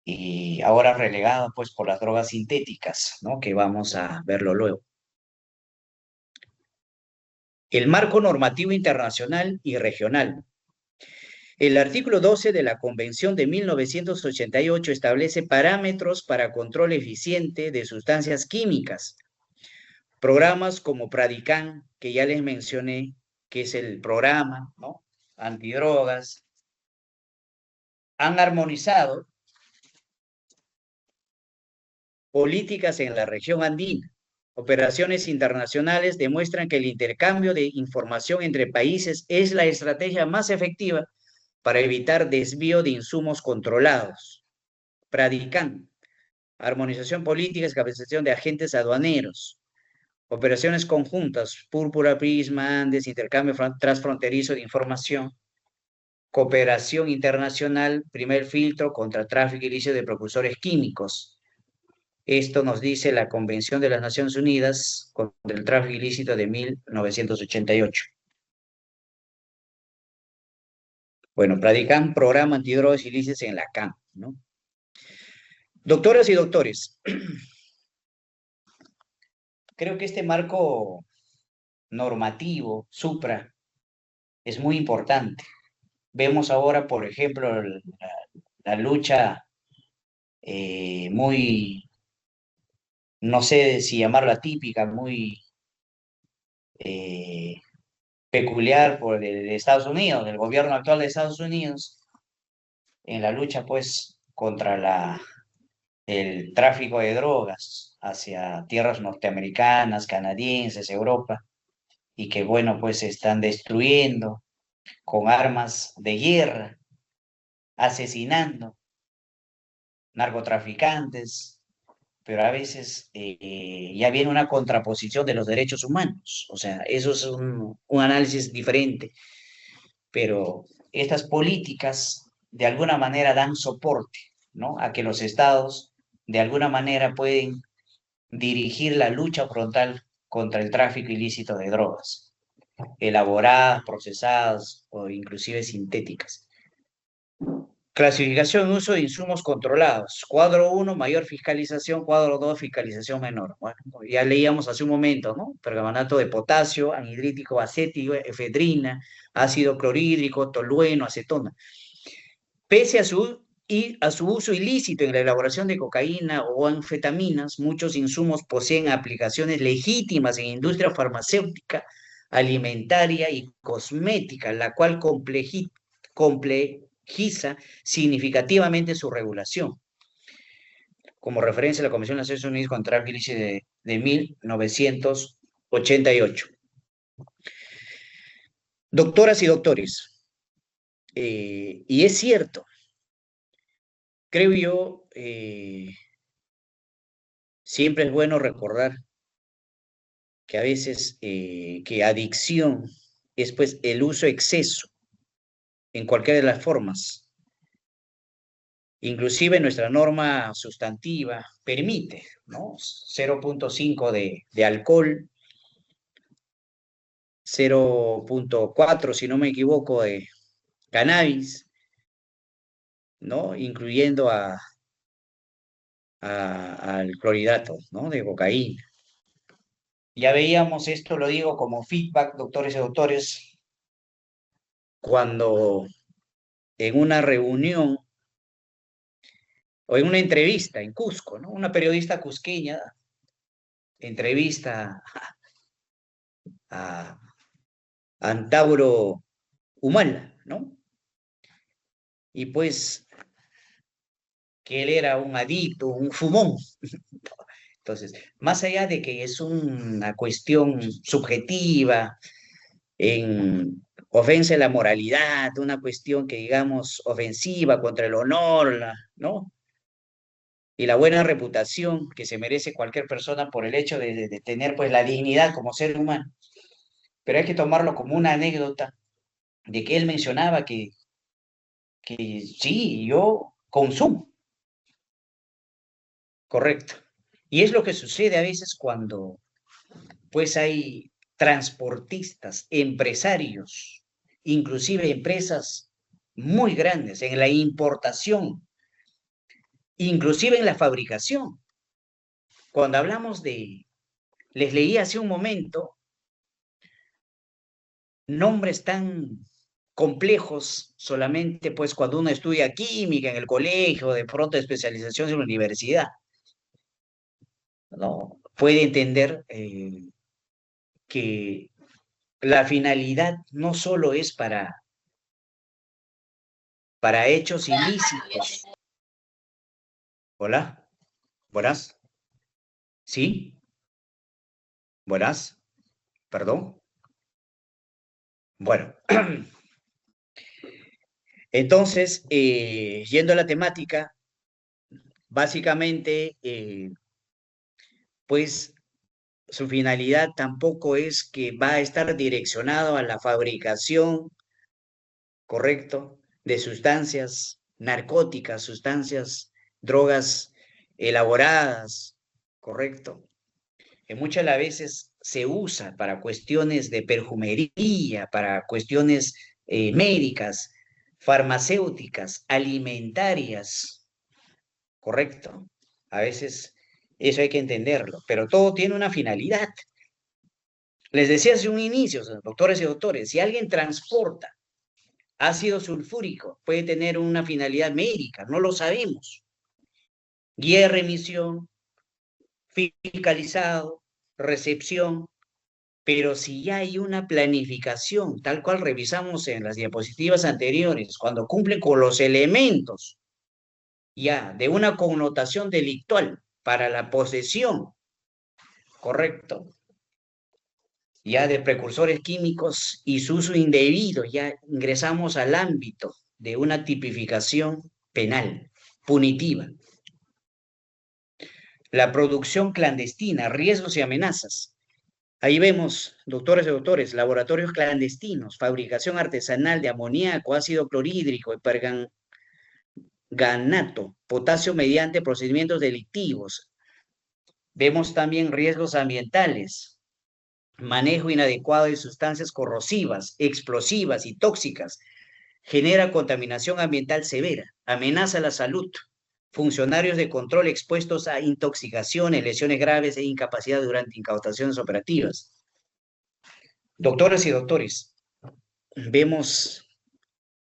y ahora relegados pues por las drogas sintéticas, ¿no? Que vamos a verlo luego. El marco normativo internacional y regional. El artículo 12 de la Convención de 1988 establece parámetros para control eficiente de sustancias químicas. Programas como PRADICAN, que ya les mencioné, que es el programa, ¿no?, antidrogas, han armonizado políticas en la región andina. Operaciones internacionales demuestran que el intercambio de información entre países es la estrategia más efectiva para evitar desvío de insumos controlados. PRADICAN, armonización política, capacitación de agentes aduaneros. Operaciones conjuntas, Púrpura, Prisma, Andes, intercambio transfronterizo de información. Cooperación internacional, primer filtro contra tráfico ilícito de precursores químicos. Esto nos dice la Convención de las Naciones Unidas contra el tráfico ilícito de 1988. Bueno, PRADICAN, Programa Antidrogas Ilícitas en la CAN, ¿no? Doctoras y doctores, creo que este marco normativo, supra, es muy importante. Vemos ahora, por ejemplo, la lucha muy, no sé si llamarla típica, muy peculiar por el de Estados Unidos, del gobierno actual de Estados Unidos, en la lucha pues contra el tráfico de drogas hacia tierras norteamericanas, canadienses, Europa, y que bueno, pues se están destruyendo con armas de guerra, asesinando narcotraficantes, pero a veces ya viene una contraposición de los derechos humanos. O sea, eso es un análisis diferente, pero estas políticas de alguna manera dan soporte, ¿no? A que los estados de alguna manera pueden dirigir la lucha frontal contra el tráfico ilícito de drogas, elaboradas, procesadas o inclusive sintéticas. Clasificación y uso de insumos controlados. Cuadro 1, mayor fiscalización. Cuadro 2, fiscalización menor. Bueno, ya leíamos hace un momento, ¿no? Permanganato de potasio, anhidrítico acético, efedrina, ácido clorhídrico, tolueno, acetona. Pese a su uso ilícito en la elaboración de cocaína o anfetaminas, muchos insumos poseen aplicaciones legítimas en industria farmacéutica, alimentaria y cosmética, la cual complejiza significativamente su regulación. Como referencia a la Comisión de las Naciones Unidas contra el Ilícito de 1988. Doctoras y doctores, y es cierto, creo yo, siempre es bueno recordar que a veces que adicción es pues el uso exceso en cualquiera de las formas. Inclusive nuestra norma sustantiva permite, ¿no? 0.5 de alcohol, 0.4, si no me equivoco, de cannabis, ¿no? Incluyendo al clorhidrato, ¿no? De cocaína. Ya veíamos esto, lo digo como feedback, doctores y doctores, cuando en una reunión o en una entrevista en Cusco, ¿no? Una periodista cusqueña entrevista a Antauro Humala, ¿no? Y pues que él era un adicto, un fumón. Entonces, más allá de que es una cuestión subjetiva, en ofensa a la moralidad, una cuestión que digamos ofensiva contra el honor, ¿no? Y la buena reputación que se merece cualquier persona por el hecho de tener pues la dignidad como ser humano. Pero hay que tomarlo como una anécdota de que él mencionaba que sí, yo consumo, correcto. Y es lo que sucede a veces cuando pues hay transportistas, empresarios, inclusive empresas muy grandes en la importación, inclusive en la fabricación. Cuando hablamos les leí hace un momento, nombres tan complejos solamente pues cuando uno estudia química en el colegio, de pronto especialización en la universidad, ¿no? Puede entender que la finalidad no solo es para hechos ilícitos. Hola, buenas, ¿sí? Buenas, perdón. Bueno, entonces, yendo a la temática, básicamente, pues su finalidad tampoco es que va a estar direccionado a la fabricación, correcto, de sustancias narcóticas, sustancias, drogas elaboradas, correcto, que muchas las veces se usa para cuestiones de perfumería, para cuestiones médicas, farmacéuticas, alimentarias, correcto. A veces eso hay que entenderlo, pero todo tiene una finalidad. Les decía hace un inicio, doctores y doctores, si alguien transporta ácido sulfúrico, puede tener una finalidad médica, no lo sabemos. Guía de remisión, fiscalizado, recepción, Pero si ya hay una planificación, tal cual revisamos en las diapositivas anteriores, cuando cumplen con los elementos ya de una connotación delictual para la posesión, correcto, ya de precursores químicos y su uso indebido, ya ingresamos al ámbito de una tipificación penal, punitiva. La producción clandestina, riesgos y amenazas. Ahí vemos, doctores y doctores, laboratorios clandestinos, fabricación artesanal de amoníaco, ácido clorhídrico, perganganato, potasio mediante procedimientos delictivos. Vemos también riesgos ambientales, manejo inadecuado de sustancias corrosivas, explosivas y tóxicas, genera contaminación ambiental severa, amenaza la salud, funcionarios de control expuestos a intoxicaciones, lesiones graves e incapacidad durante incautaciones operativas. Doctoras y doctores, vemos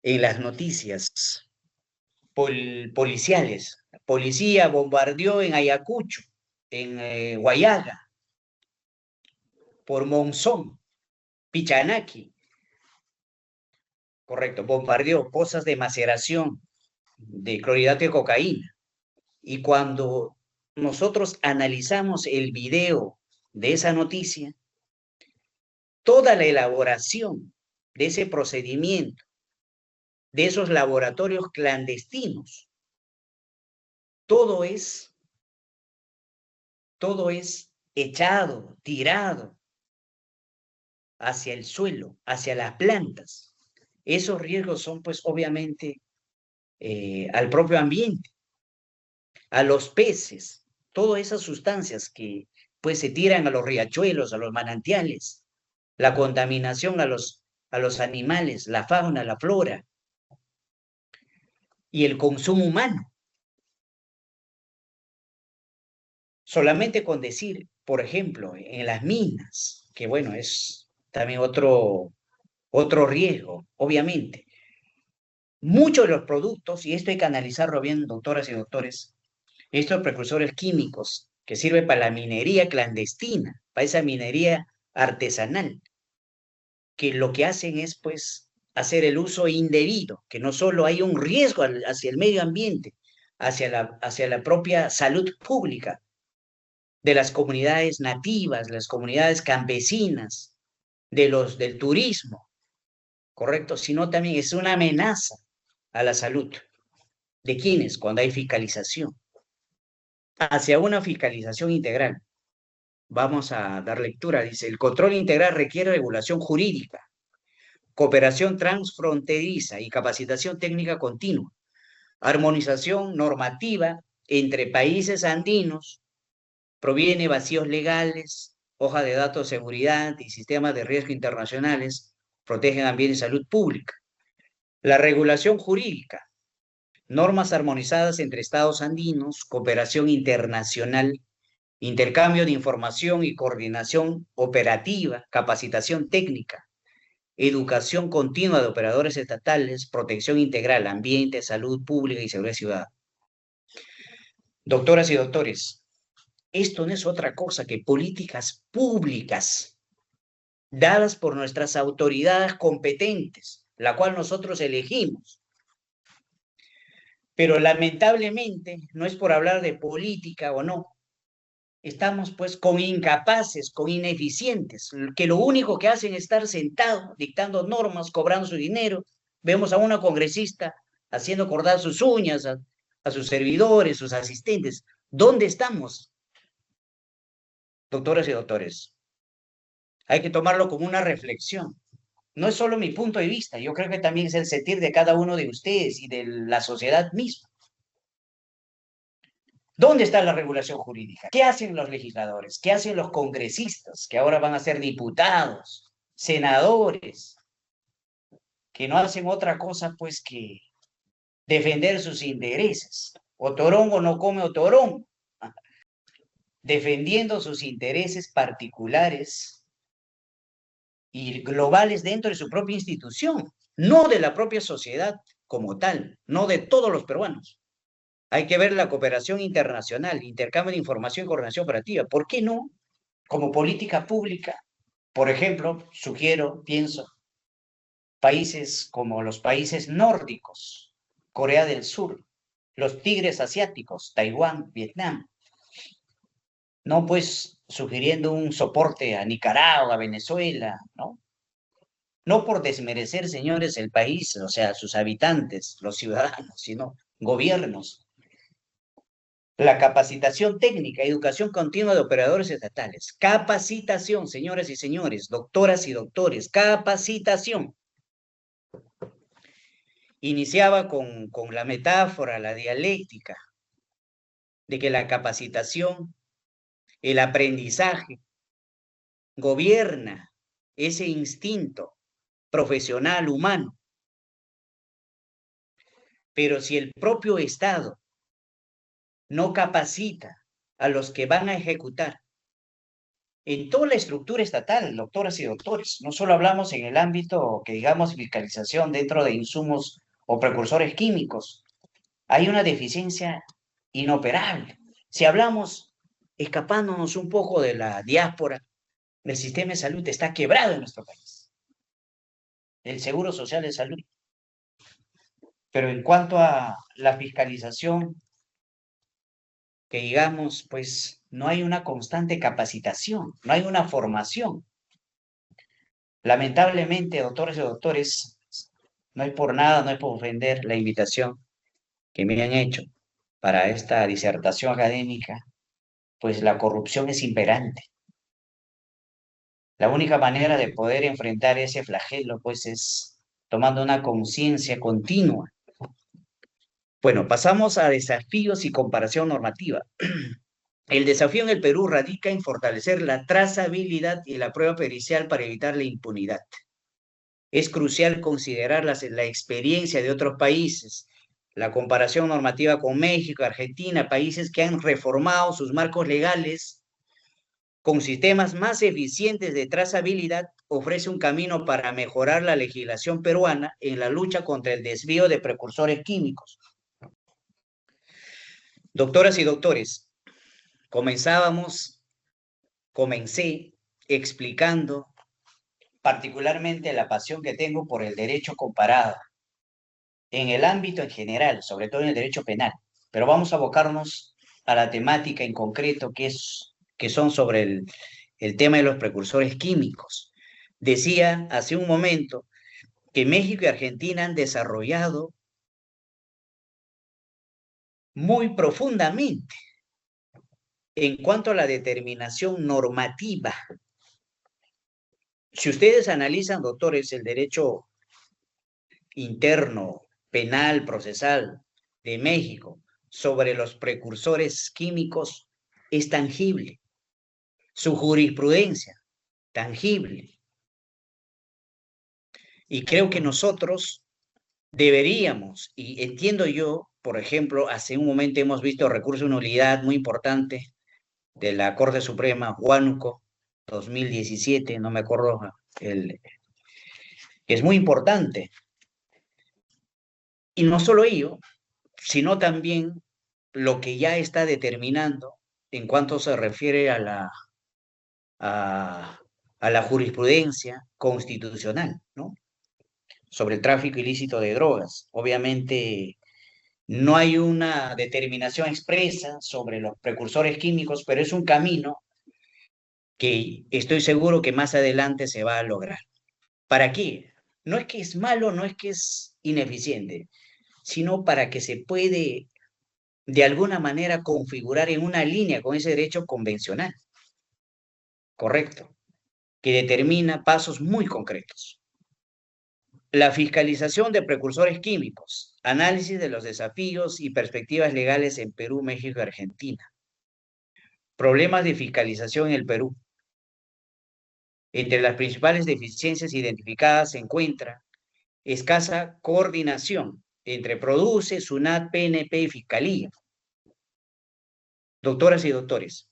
en las noticias policiales, policía bombardeó en Ayacucho, en Guayaga, por Monzón, Pichanaki, correcto, bombardeó pozas de maceración de clorhidrato de cocaína. Y cuando nosotros analizamos el video de esa noticia, toda la elaboración de ese procedimiento, de esos laboratorios clandestinos, todo es echado, tirado hacia el suelo, hacia las plantas. Esos riesgos son, pues, obviamente, al propio ambiente, a los peces, todas esas sustancias que, pues, se tiran a los riachuelos, a los manantiales, la contaminación a los animales, la fauna, la flora, y el consumo humano. Solamente con decir, por ejemplo, en las minas, que bueno, es también otro riesgo, obviamente. Muchos de los productos, y esto hay que analizarlo bien, doctoras y doctores, estos precursores químicos que sirven para la minería clandestina, para esa minería artesanal, que lo que hacen es, pues, hacer el uso indebido, que no solo hay un riesgo hacia el medio ambiente, hacia la propia salud pública de las comunidades nativas, las comunidades campesinas, del turismo, ¿correcto? Sino también es una amenaza a la salud. ¿De quiénes? Cuando hay fiscalización. Hacia una fiscalización integral. Vamos a dar lectura. Dice, el control integral requiere regulación jurídica, cooperación transfronteriza y capacitación técnica continua, armonización normativa entre países andinos, proviene vacíos legales, hoja de datos de seguridad y sistemas de riesgo internacionales, protegen ambiente y salud pública. La regulación jurídica, normas armonizadas entre estados andinos, cooperación internacional, intercambio de información y coordinación operativa, capacitación técnica, educación continua de operadores estatales, protección integral, ambiente, salud pública y seguridad ciudadana. Doctoras y doctores, esto no es otra cosa que políticas públicas dadas por nuestras autoridades competentes, la cual nosotros elegimos. Pero lamentablemente, no es por hablar de política o no, estamos pues con incapaces, con ineficientes, que lo único que hacen es estar sentados, dictando normas, cobrando su dinero. Vemos a una congresista haciendo cortar sus uñas a sus servidores, sus asistentes. ¿Dónde estamos? Doctoras y doctores, hay que tomarlo como una reflexión. No es solo mi punto de vista, yo creo que también es el sentir de cada uno de ustedes y de la sociedad misma. ¿Dónde está la regulación jurídica? ¿Qué hacen los legisladores? ¿Qué hacen los congresistas, que ahora van a ser diputados, senadores, que no hacen otra cosa pues que defender sus intereses? Otorongo no come otorongo. Defendiendo sus intereses particulares y globales dentro de su propia institución, no de la propia sociedad como tal, no de todos los peruanos. Hay que ver la cooperación internacional, intercambio de información y coordinación operativa. ¿Por qué no? Como política pública, Por ejemplo, pienso, países como los países nórdicos, Corea del Sur, los tigres asiáticos, Taiwán, Vietnam, no pues sugiriendo un soporte a Nicaragua, Venezuela, ¿no? No por desmerecer, señores, el país, o sea, sus habitantes, los ciudadanos, sino gobiernos. La capacitación técnica, educación continua de operadores estatales. Capacitación, señoras y señores, doctoras y doctores, capacitación. Iniciaba con la metáfora, la dialéctica, de que la capacitación, el aprendizaje, gobierna ese instinto profesional humano. Pero si el propio Estado no capacita a los que van a ejecutar en toda la estructura estatal, doctoras y doctores, no solo hablamos en el ámbito que digamos fiscalización dentro de insumos o precursores químicos, hay una deficiencia inoperable. Si hablamos, escapándonos un poco de la diáspora, el sistema de salud está quebrado en nuestro país. El Seguro Social de Salud. Pero en cuanto a la fiscalización, que digamos, pues no hay una constante capacitación, no hay una formación. Lamentablemente, doctores y doctores, no es por nada, no es por ofender la invitación que me han hecho para esta disertación académica, pues la corrupción es imperante. La única manera de poder enfrentar ese flagelo, pues, es tomando una conciencia continua. Bueno, pasamos a desafíos y comparación normativa. El desafío en el Perú radica en fortalecer la trazabilidad y la prueba pericial para evitar la impunidad. Es crucial considerar la experiencia de otros países, la comparación normativa con México, Argentina, países que han reformado sus marcos legales con sistemas más eficientes de trazabilidad, ofrece un camino para mejorar la legislación peruana en la lucha contra el desvío de precursores químicos. Doctoras y doctores, comencé explicando particularmente la pasión que tengo por el derecho comparado, en el ámbito en general, sobre todo en el derecho penal, pero vamos a abocarnos a la temática en concreto que son sobre el tema de los precursores químicos. Decía hace un momento que México y Argentina han desarrollado muy profundamente en cuanto a la determinación normativa. Si ustedes analizan, doctores, el derecho interno, penal, procesal de México sobre los precursores químicos, es tangible. Su jurisprudencia, tangible. Y creo que nosotros deberíamos, y entiendo yo, por ejemplo, hace un momento hemos visto recurso de nulidad muy importante de la Corte Suprema, Huánuco, 2017, no me acuerdo, que es muy importante. Y no solo ello, sino también lo que ya está determinando en cuanto se refiere a la jurisprudencia constitucional, ¿no? Sobre el tráfico ilícito de drogas. Obviamente no hay una determinación expresa sobre los precursores químicos, pero es un camino que estoy seguro que más adelante se va a lograr. ¿Para qué? No es que es malo, no es que es ineficiente, sino para que se puede de alguna manera configurar en una línea con ese derecho convencional, correcto, que determina pasos muy concretos. La fiscalización de precursores químicos, análisis de los desafíos y perspectivas legales en Perú, México y Argentina. Problemas de fiscalización en el Perú. Entre las principales deficiencias identificadas se encuentra escasa coordinación entre Produce, SUNAT, PNP y Fiscalía. Doctoras y doctores,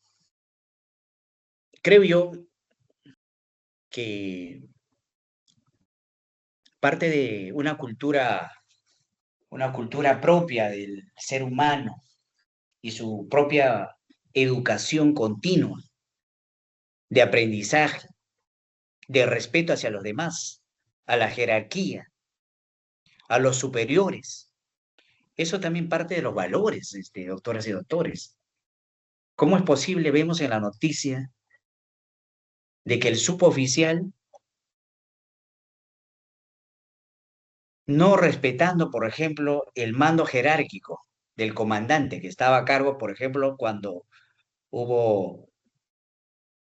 creo yo que parte de una cultura propia del ser humano y su propia educación continua de aprendizaje, de respeto hacia los demás, a la jerarquía, a los superiores. Eso también parte de los valores, doctoras y doctores. ¿Cómo es posible, vemos en la noticia, de que el suboficial, no respetando, por ejemplo, el mando jerárquico del comandante que estaba a cargo, por ejemplo, cuando hubo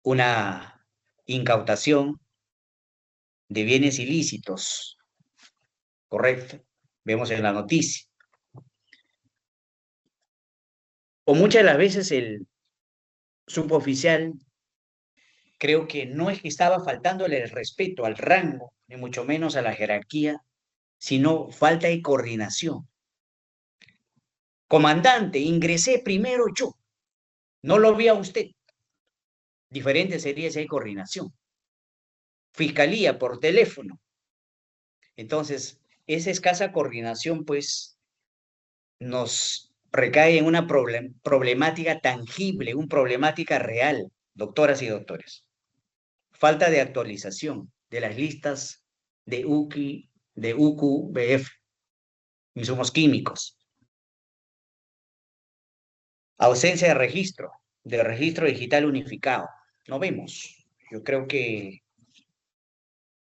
una incautación de bienes ilícitos, ¿correcto? Vemos en la noticia. O muchas de las veces el suboficial, creo que no es que estaba faltándole el respeto al rango, ni mucho menos a la jerarquía, sino falta de coordinación. Comandante, ingresé primero yo, no lo vi a usted. Diferente sería si hay coordinación. Fiscalía por teléfono. Entonces, esa escasa coordinación, pues, nos recae en una problemática tangible, una problemática real, doctoras y doctores. Falta de actualización de las listas de UQI, de UQBF, insumos químicos. Ausencia de registro digital unificado. No vemos. Yo creo que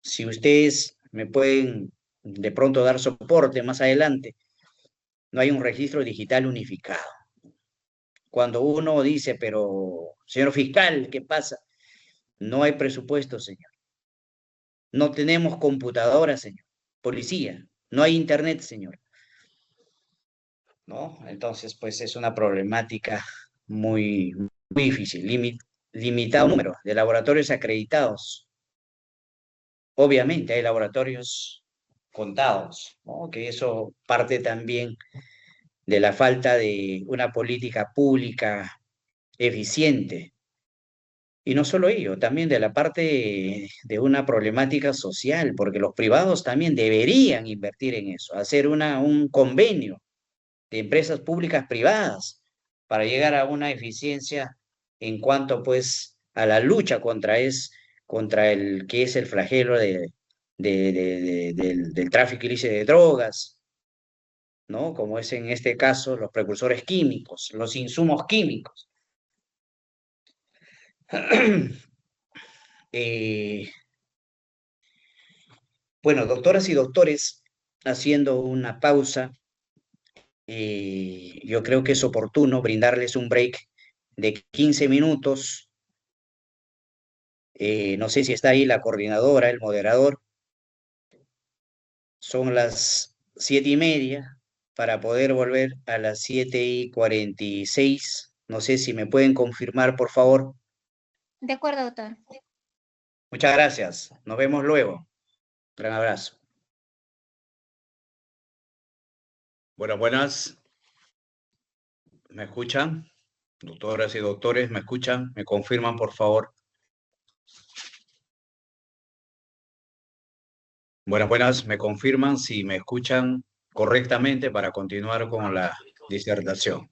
si ustedes me pueden de pronto dar soporte más adelante, no hay un registro digital unificado. Cuando uno dice, pero señor fiscal, ¿qué pasa? No hay presupuesto, señor. No tenemos computadora, señor. Policía, no hay internet, señor. ¿No? Entonces, pues es una problemática muy, muy difícil. Limitado número de laboratorios acreditados. Obviamente hay laboratorios contados, ¿no? Que eso parte también de la falta de una política pública eficiente. Y no solo ello, también de la parte de una problemática social, porque los privados también deberían invertir en eso, hacer un convenio de empresas públicas privadas para llegar a una eficiencia en cuanto pues a la lucha contra el que es el flagelo del tráfico ilícito de drogas, ¿no? Como es en este caso los precursores químicos, los insumos químicos. Bueno, doctoras y doctores, haciendo una pausa, yo creo que es oportuno brindarles un break de 15 minutos. No sé si está ahí la coordinadora, el moderador. Son las 7:30 para poder volver a las 7:46. No sé si me pueden confirmar, por favor. De acuerdo, doctor. Muchas gracias. Nos vemos luego. Gran abrazo. Buenas, buenas. ¿Me escuchan? Doctoras y doctores, ¿me escuchan? ¿Me confirman, por favor? Buenas, buenas. ¿Me confirman si me escuchan correctamente para continuar con la disertación?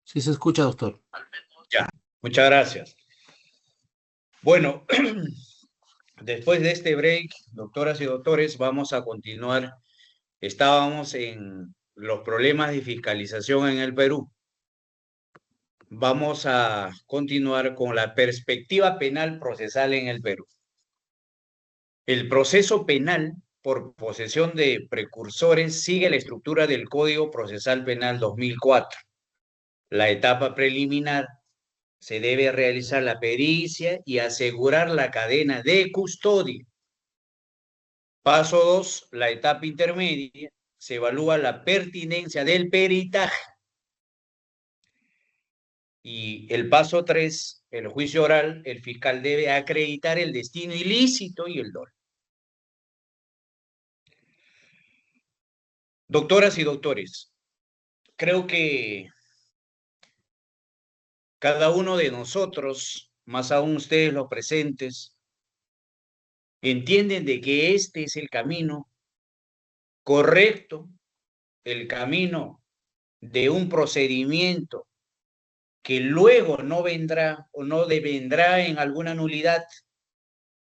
Sí se escucha, doctor. Ya, muchas gracias. Bueno, después de este break, doctoras y doctores, vamos a continuar. Estábamos en los problemas de fiscalización en el Perú. Vamos a continuar con la perspectiva penal procesal en el Perú. El proceso penal por posesión de precursores sigue la estructura del Código Procesal Penal 2004. La etapa preliminar se debe realizar la pericia y asegurar la cadena de custodia. Paso 2, la etapa intermedia, se evalúa la pertinencia del peritaje. Y el paso 3, el juicio oral, el fiscal debe acreditar el destino ilícito y el dolo. Doctoras y doctores, creo que cada uno de nosotros, más aún ustedes los presentes, entienden de que este es el camino correcto, el camino de un procedimiento que luego no vendrá o no devendrá en alguna nulidad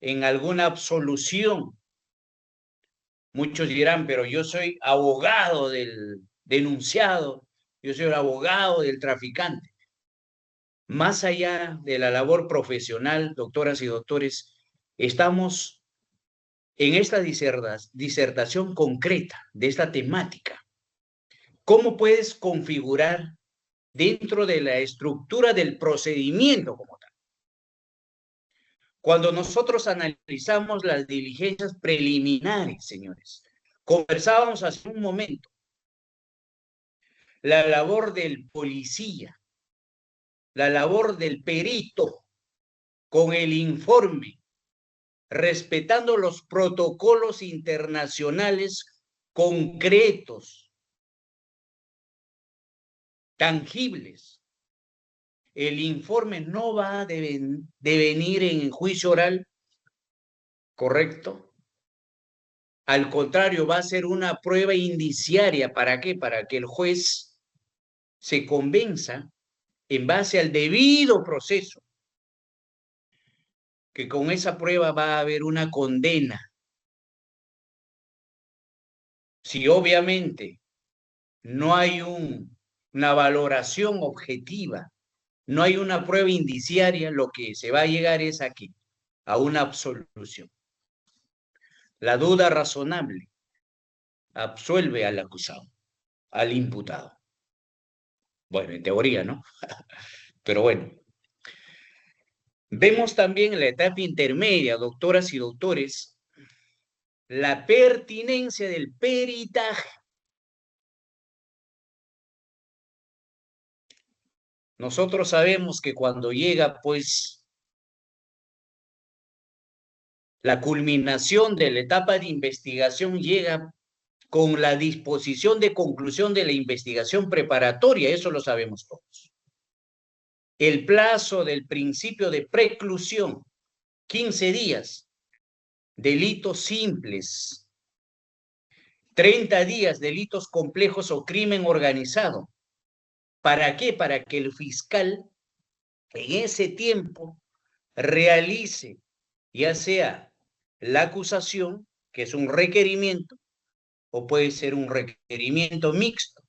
en alguna absolución. Muchos dirán, pero yo soy abogado del denunciado, yo soy el abogado del traficante. Más allá de la labor profesional, doctoras y doctores, estamos en esta disertación concreta de esta temática. ¿Cómo puedes configurar dentro de la estructura del procedimiento como tal? Cuando nosotros analizamos las diligencias preliminares, señores, conversábamos hace un momento, la labor del policía, la labor del perito con el informe, respetando los protocolos internacionales concretos, tangibles. El informe no va a devenir en juicio oral, ¿correcto? Al contrario, va a ser una prueba indiciaria. ¿Para qué? Para que el juez se convenza en base al debido proceso que con esa prueba va a haber una condena. Si obviamente no hay una valoración objetiva, no hay una prueba indiciaria, lo que se va a llegar es aquí, a una absolución. La duda razonable absuelve al acusado, al imputado. Bueno, en teoría, ¿no? Pero bueno. Vemos también en la etapa intermedia, doctoras y doctores, la pertinencia del peritaje. Nosotros sabemos que cuando llega, pues, la culminación de la etapa de investigación llega con la disposición de conclusión de la investigación preparatoria, eso lo sabemos todos. El plazo del principio de preclusión, 15 días, delitos simples, 30 días, delitos complejos o crimen organizado. ¿Para qué? Para que el fiscal en ese tiempo realice ya sea la acusación, que es un requerimiento, o puede ser un requerimiento mixto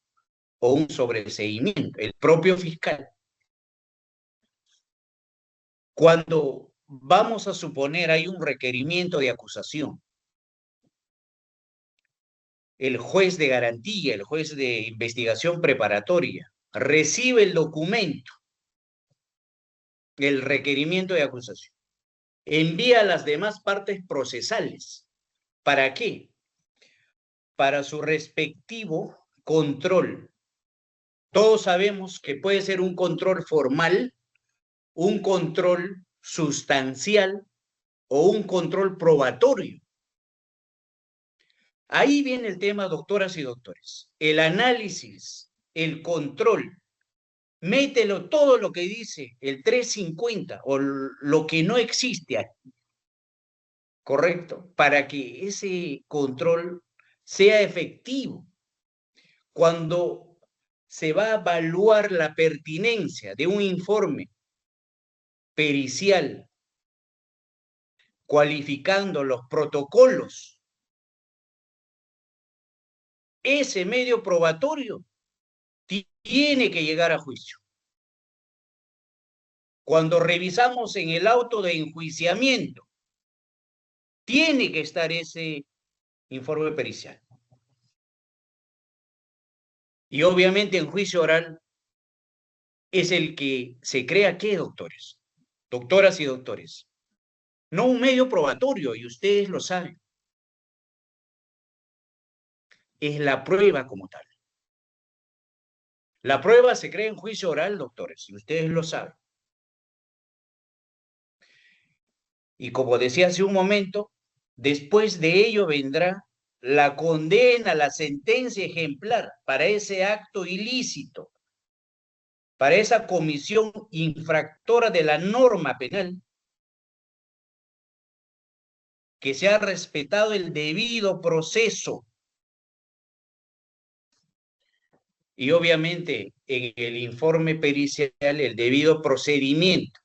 o un sobreseimiento, el propio fiscal. Cuando vamos a suponer hay un requerimiento de acusación, el juez de garantía, el juez de investigación preparatoria, recibe el documento, el requerimiento de acusación, envía a las demás partes procesales. ¿Para qué? Para su respectivo control. Todos sabemos que puede ser un control formal, un control sustancial o un control probatorio. Ahí viene el tema, doctoras y doctores. El análisis, el control. Mételo todo lo que dice el 350 o lo que no existe aquí. ¿Correcto? Para que ese control sea efectivo. Cuando se va a evaluar la pertinencia de un informe pericial, cualificando los protocolos, ese medio probatorio tiene que llegar a juicio. Cuando revisamos en el auto de enjuiciamiento, tiene que estar ese informe pericial. Y obviamente en juicio oral es el que se crea que, doctores, doctoras y doctores, no un medio probatorio, y ustedes lo saben, es la prueba como tal. La prueba se crea en juicio oral, doctores, y ustedes lo saben. Y como decía hace un momento, después de ello vendrá la condena, la sentencia ejemplar para ese acto ilícito, para esa comisión infractora de la norma penal, que se ha respetado el debido proceso. Y obviamente en el informe pericial el debido procedimiento.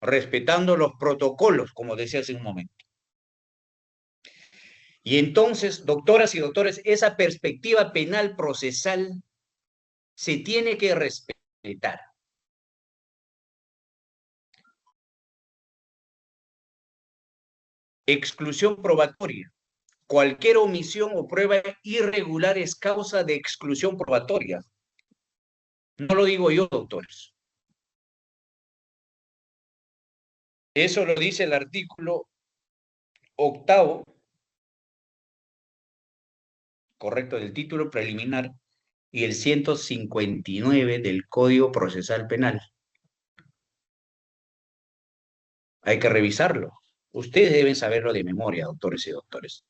respetando los protocolos, como decía hace un momento. Y entonces, doctoras y doctores, esa perspectiva penal procesal se tiene que respetar. Exclusión probatoria. Cualquier omisión o prueba irregular es causa de exclusión probatoria. No lo digo yo, doctores. Eso lo dice el artículo 8º, correcto, del título preliminar, y el 159 del Código Procesal Penal. Hay que revisarlo. Ustedes deben saberlo de memoria, doctores y doctores.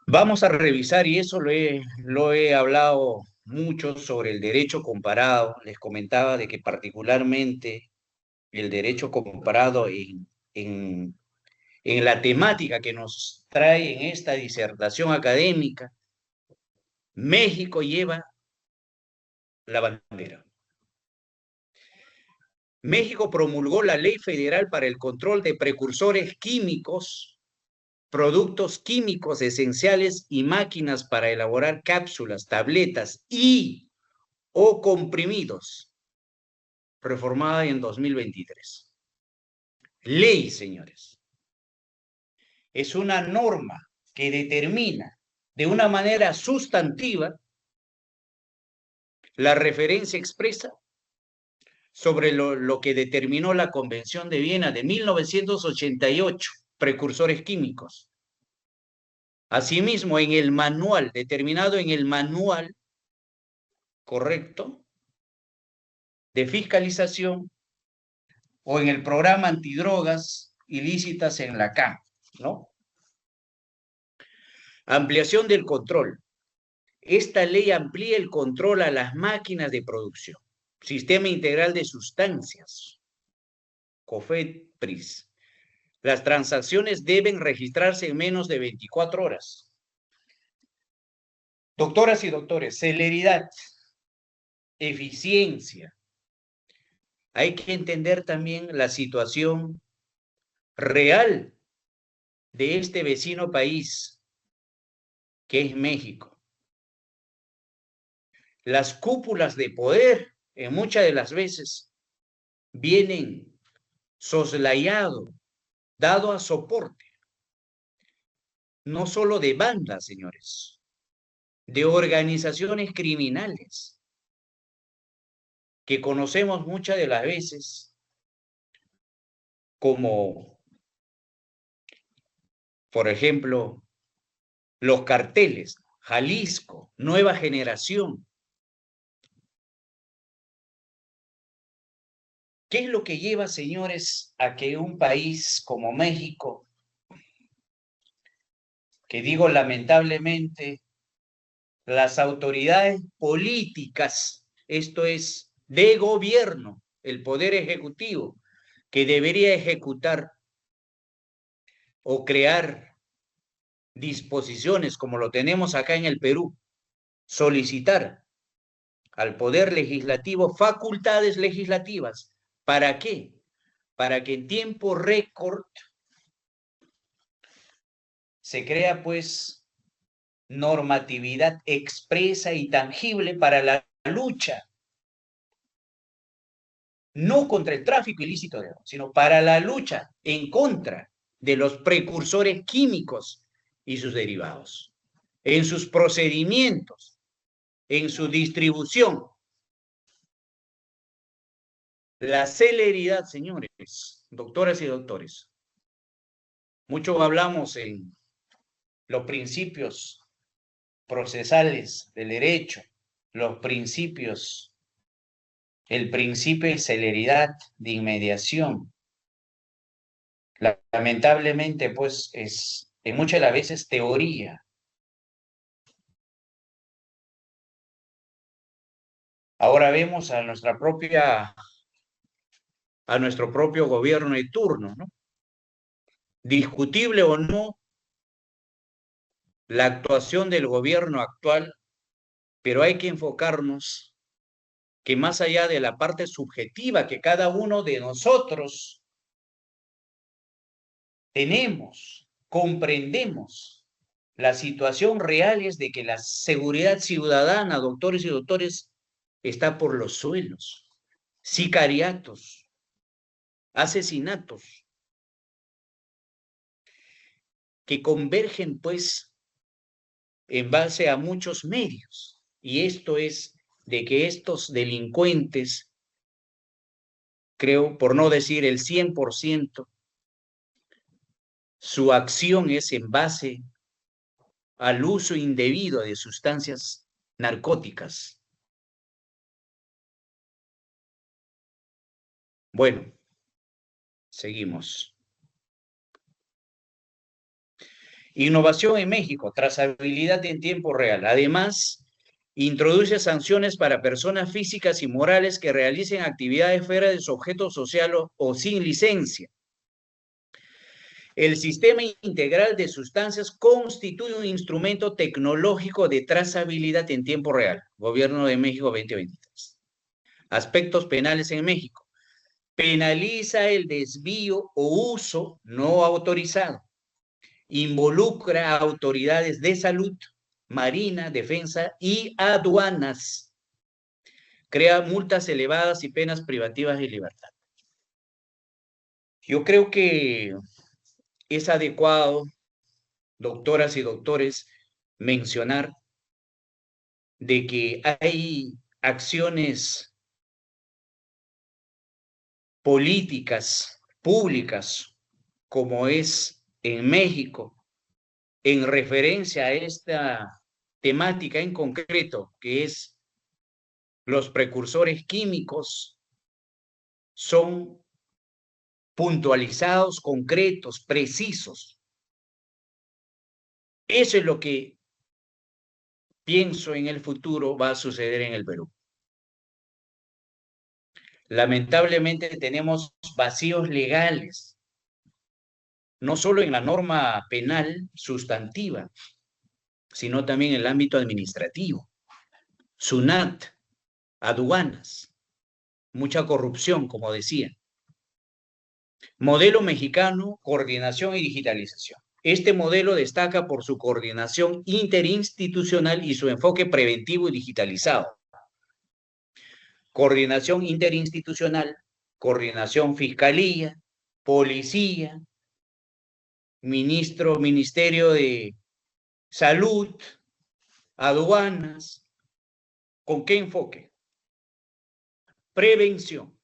Vamos a revisar, y eso lo he hablado mucho sobre el derecho comparado. Les comentaba de que particularmente el derecho comparado en la temática que nos trae en esta disertación académica, México lleva la bandera. México promulgó la Ley Federal para el Control de Precursores Químicos, Productos Químicos Esenciales y Máquinas para elaborar cápsulas, tabletas o comprimidos, reformada en 2023. Ley, señores. Es una norma que determina de una manera sustantiva la referencia expresa sobre lo que determinó la Convención de Viena de 1988, precursores químicos. Asimismo, en el manual, determinado en el manual, correcto, de fiscalización, o en el programa antidrogas ilícitas en la CAM, ¿no? Ampliación del control. Esta ley amplía el control a las máquinas de producción. Sistema Integral de Sustancias, COFEPRIS. Las transacciones deben registrarse en menos de 24 horas. Doctoras y doctores, celeridad, eficiencia. Hay que entender también la situación real de este vecino país, que es México. Las cúpulas de poder, en muchas de las veces, vienen soslayado, dado a soporte, no solo de bandas, señores, de organizaciones criminales, que conocemos muchas de las veces como, por ejemplo, los carteles, Jalisco, Nueva Generación. ¿Qué es lo que lleva, señores, a que un país como México, que digo lamentablemente, las autoridades políticas, esto es, de gobierno, el poder ejecutivo, que debería ejecutar o crear disposiciones como lo tenemos acá en el Perú, solicitar al poder legislativo facultades legislativas? ¿Para qué? Para que en tiempo récord se crea pues normatividad expresa y tangible para la lucha, no contra el tráfico ilícito de drogas, sino para la lucha en contra de los precursores químicos y sus derivados, en sus procedimientos, en su distribución. La celeridad, señores, doctoras y doctores. Mucho hablamos en los principios procesales del derecho, los principios, el principio de celeridad, de inmediación. Lamentablemente, pues, es en muchas de las veces teoría. Ahora vemos a nuestro propio gobierno de turno, ¿no? Discutible o no la actuación del gobierno actual, pero hay que enfocarnos que más allá de la parte subjetiva que cada uno de nosotros tenemos, comprendemos, la situación real es de que la seguridad ciudadana, doctores y doctores, está por los suelos. Sicariatos, asesinatos, que convergen pues en base a muchos medios. Y esto es de que estos delincuentes, creo, por no decir el 100%, su acción es en base al uso indebido de sustancias narcóticas. Bueno, seguimos. Innovación en México, trazabilidad en tiempo real. Además, introduce sanciones para personas físicas y morales que realicen actividades fuera de su objeto social o sin licencia. El sistema integral de sustancias constituye un instrumento tecnológico de trazabilidad en tiempo real. Gobierno de México 2023. Aspectos penales en México. Penaliza el desvío o uso no autorizado. Involucra a autoridades de salud, marina, defensa y aduanas. Crea multas elevadas y penas privativas de libertad. Yo creo que es adecuado, doctoras y doctores, mencionar de que hay acciones políticas públicas, como es en México, en referencia a esta temática en concreto, que es los precursores químicos, son puntualizados, concretos, precisos. Eso es lo que pienso en el futuro va a suceder en el Perú. Lamentablemente tenemos vacíos legales, no solo en la norma penal sustantiva, sino también en el ámbito administrativo. SUNAT, aduanas, mucha corrupción, como decía. Modelo mexicano, coordinación y digitalización. Este modelo destaca por su coordinación interinstitucional y su enfoque preventivo y digitalizado. Coordinación interinstitucional, coordinación fiscalía, policía, ministerio de salud, aduanas. ¿Con qué enfoque? Prevención.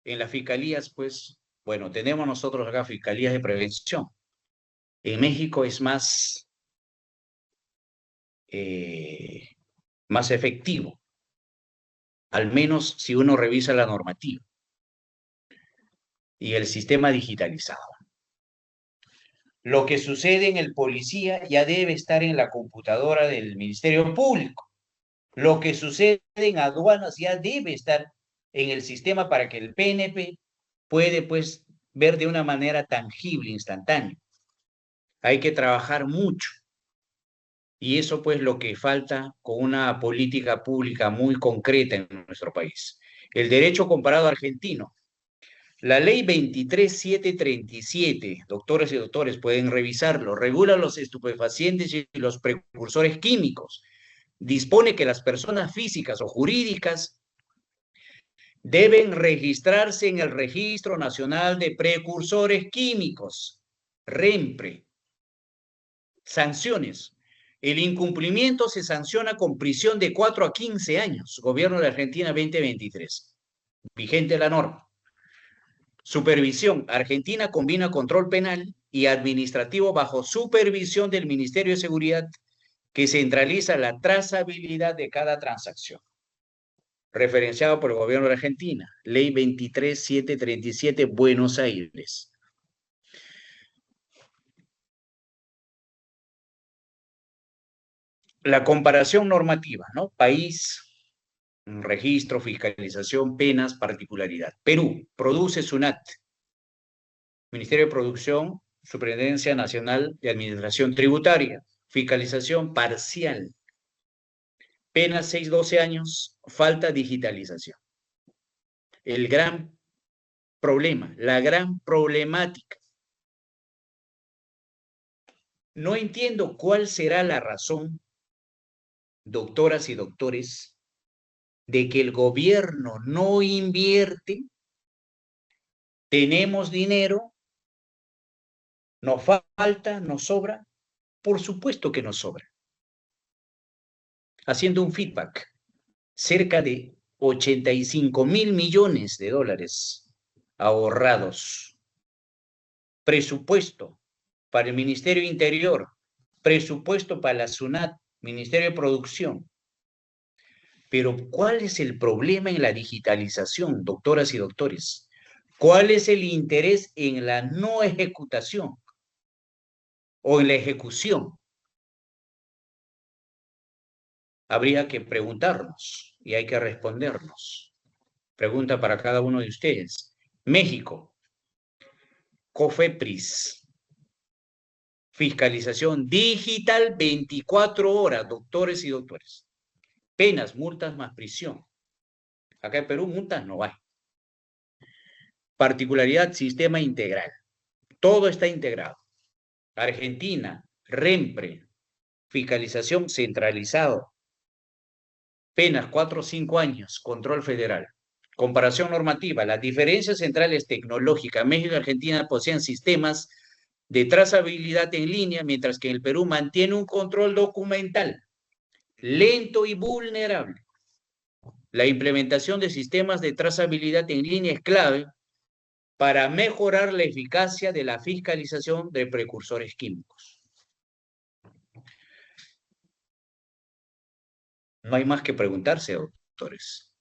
En las fiscalías, pues, bueno, tenemos nosotros acá fiscalías de prevención. En México es más efectivo, al menos si uno revisa la normativa y el sistema digitalizado. Lo que sucede en el policía ya debe estar en la computadora del Ministerio Público. Lo que sucede en aduanas ya debe estar en el sistema para que el PNP puede, pues, ver de una manera tangible, instantánea. Hay que trabajar mucho. Y eso, pues, lo que falta con una política pública muy concreta en nuestro país. El derecho comparado argentino. La ley 23737, doctoras y doctores pueden revisarlo, regula los estupefacientes y los precursores químicos. Dispone que las personas físicas o jurídicas deben registrarse en el Registro Nacional de Precursores Químicos, RENPRE. Sanciones. El incumplimiento se sanciona con prisión de 4 a 15 años. Gobierno de Argentina 2023. Vigente la norma. Supervisión. Argentina combina control penal y administrativo bajo supervisión del Ministerio de Seguridad, que centraliza la trazabilidad de cada transacción. Referenciado por el gobierno de Argentina. Ley 23737, Buenos Aires. La comparación normativa, ¿no? País, registro, fiscalización, penas, particularidad. Perú, produce SUNAT. Ministerio de Producción, Superintendencia Nacional de Administración Tributaria. Fiscalización parcial. Apenas 6, 12 años, falta digitalización. El gran problema, la gran problemática. No entiendo cuál será la razón, doctoras y doctores, de que el gobierno no invierte. Tenemos dinero, nos falta, nos sobra. Por supuesto que nos sobra. Haciendo un feedback, cerca de 85.000 millones de dólares ahorrados. Presupuesto para el Ministerio Interior, presupuesto para la SUNAT, Ministerio de Producción. Pero ¿cuál es el problema en la digitalización, doctoras y doctores? ¿Cuál es el interés en la no ejecutación o en la ejecución? Habría que preguntarnos y hay que respondernos. Pregunta para cada uno de ustedes. México, COFEPRIS, fiscalización digital 24 horas, doctores y doctores. Penas, multas más prisión. Acá en Perú multas no hay. Particularidad, sistema integral. Todo está integrado. Argentina, REMPRE, fiscalización centralizado. Penas 4 o 5 años, control federal. Comparación normativa. Las diferencias centrales tecnológicas. México y Argentina poseen sistemas de trazabilidad en línea, mientras que el Perú mantiene un control documental lento y vulnerable. La implementación de sistemas de trazabilidad en línea es clave para mejorar la eficacia de la fiscalización de precursores químicos. No hay más que preguntarse, doctores.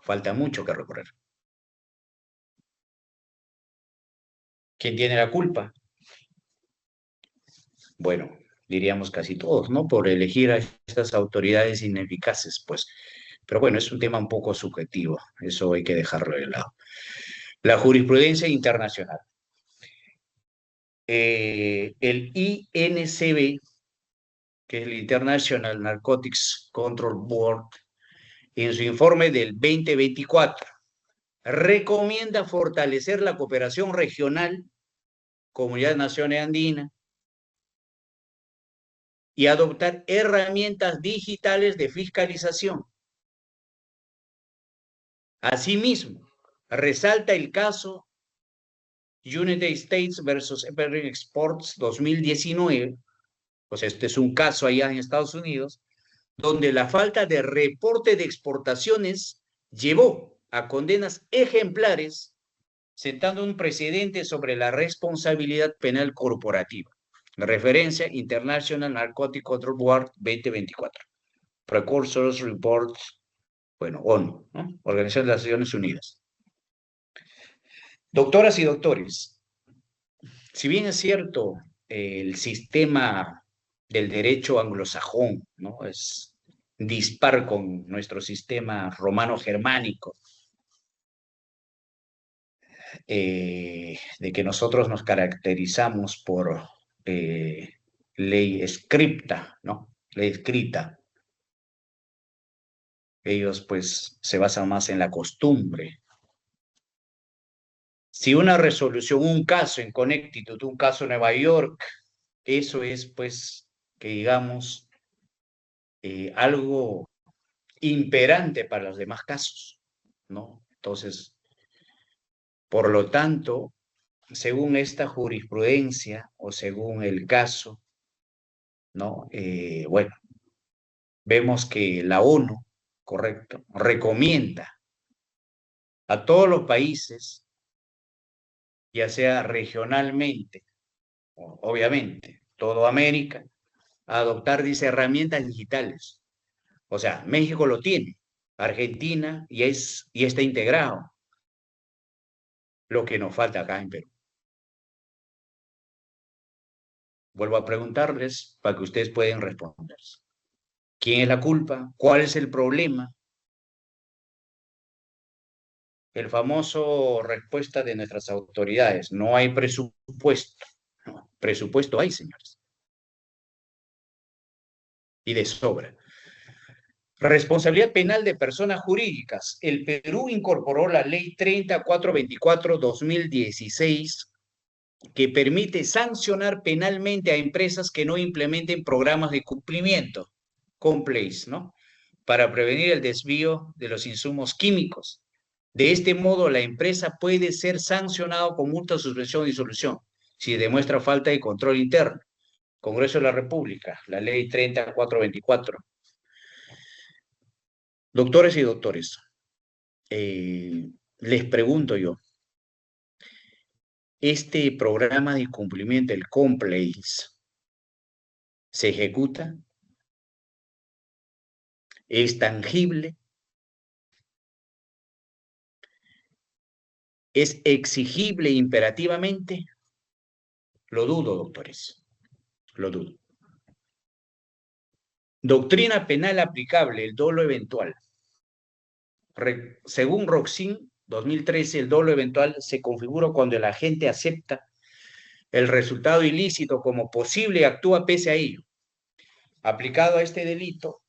Falta mucho que recorrer. ¿Quién tiene la culpa? Bueno, diríamos casi todos, ¿no? Por elegir a estas autoridades ineficaces, pues. Pero bueno, es un tema un poco subjetivo. Eso hay que dejarlo de lado. La jurisprudencia internacional. El INCB, que es el International Narcotics Control Board, en su informe del 2024, recomienda fortalecer la cooperación regional, Comunidad de Naciones Andina, y adoptar herramientas digitales de fiscalización. Asimismo, resalta el caso United States versus Evergreen Exports 2019, pues este es un caso allá en Estados Unidos, donde la falta de reporte de exportaciones llevó a condenas ejemplares, sentando un precedente sobre la responsabilidad penal corporativa. Referencia International Narcotic Control Board 2024. Precursors Reports, bueno, ONU, ¿no? Organización de las Naciones Unidas. Doctoras y doctores, si bien es cierto, el sistema del derecho anglosajón, ¿no? Es dispar con nuestro sistema romano-germánico, de que nosotros nos caracterizamos por ley escrita, ¿no? Ley escrita. Ellos pues se basan más en la costumbre. Si una resolución, un caso en Connecticut, un caso en Nueva York, eso es pues que digamos algo imperante para los demás casos, ¿no? Entonces, por lo tanto, según esta jurisprudencia o según el caso, ¿no? Bueno, vemos que la ONU, correcto, recomienda a todos los países, ya sea regionalmente, obviamente, toda América, a adoptar, dice, herramientas digitales. O sea, México lo tiene, Argentina y está integrado. Lo que nos falta acá en Perú. Vuelvo a preguntarles para que ustedes puedan responder. ¿Quién es la culpa? ¿Cuál es el problema? El famoso respuesta de nuestras autoridades, no hay presupuesto. No, presupuesto hay, señores. Y de sobra. Responsabilidad penal de personas jurídicas. El Perú incorporó la Ley 3424-2016 que permite sancionar penalmente a empresas que no implementen programas de cumplimiento, COMPLACE, ¿no? Para prevenir el desvío de los insumos químicos. De este modo, la empresa puede ser sancionada con multa, suspensión y disolución si demuestra falta de control interno. Congreso de la República, la Ley 3424. Doctores y doctores, les pregunto yo, ¿este programa de cumplimiento, el COMPLACE, se ejecuta? ¿Es tangible? ¿Es exigible imperativamente? Lo dudo, doctores, lo dudo. Doctrina penal aplicable, el dolo eventual. Según Roxin, 2013, el dolo eventual se configura cuando el agente acepta el resultado ilícito como posible y actúa pese a ello. Aplicado a este delito,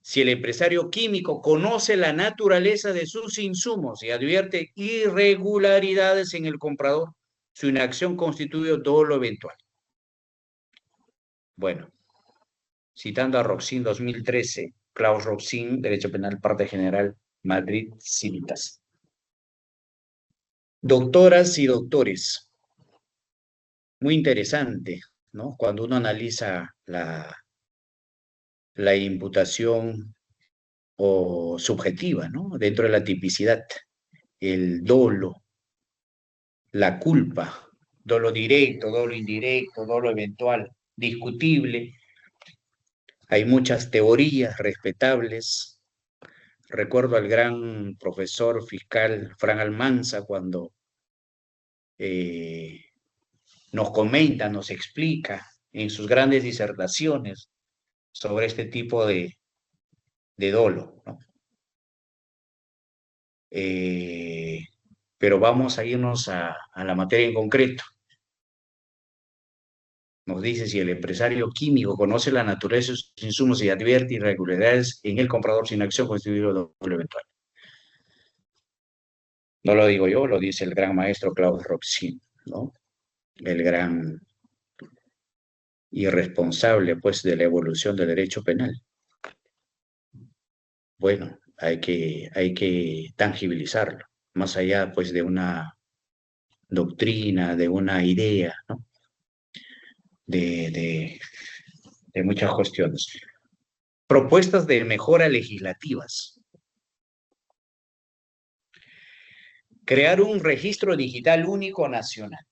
si el empresario químico conoce la naturaleza de sus insumos y advierte irregularidades en el comprador, su inacción constituye dolo eventual. Bueno, citando a Roxin 2013, Klaus Roxin, Derecho Penal, Parte General, Madrid, Civitas. Doctoras y doctores, muy interesante, ¿no? Cuando uno analiza la imputación o subjetiva, ¿no? Dentro de la tipicidad, el dolo, la culpa, dolo directo, dolo indirecto, dolo eventual, discutible. Hay muchas teorías respetables. Recuerdo al gran profesor fiscal Fran Almanza cuando nos comenta, nos explica en sus grandes disertaciones sobre este tipo de dolo, ¿no? Pero vamos a irnos a la materia en concreto. Nos dice si el empresario químico conoce la naturaleza de sus insumos y advierte irregularidades en el comprador sin acción constituido doble eventual. No lo digo yo, lo dice el gran maestro Klaus Roxin, ¿no? El gran irresponsable, pues, de la evolución del derecho penal. Bueno, hay que tangibilizarlo, más allá, pues, de una doctrina, de una idea, ¿no? De muchas cuestiones. Propuestas de mejora legislativas. Crear un registro digital único nacional.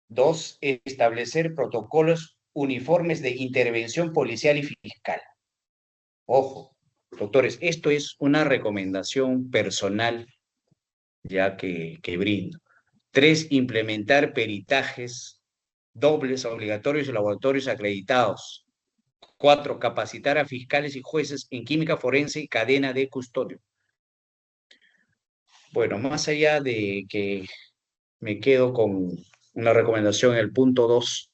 2, establecer protocolos uniformes de intervención policial y fiscal. Ojo, doctores, esto es una recomendación personal ya que brindo. 3, implementar peritajes dobles, obligatorios y laboratorios acreditados. 4, capacitar a fiscales y jueces en química forense y cadena de custodio. Bueno, más allá de que me quedo con una recomendación en el punto 2,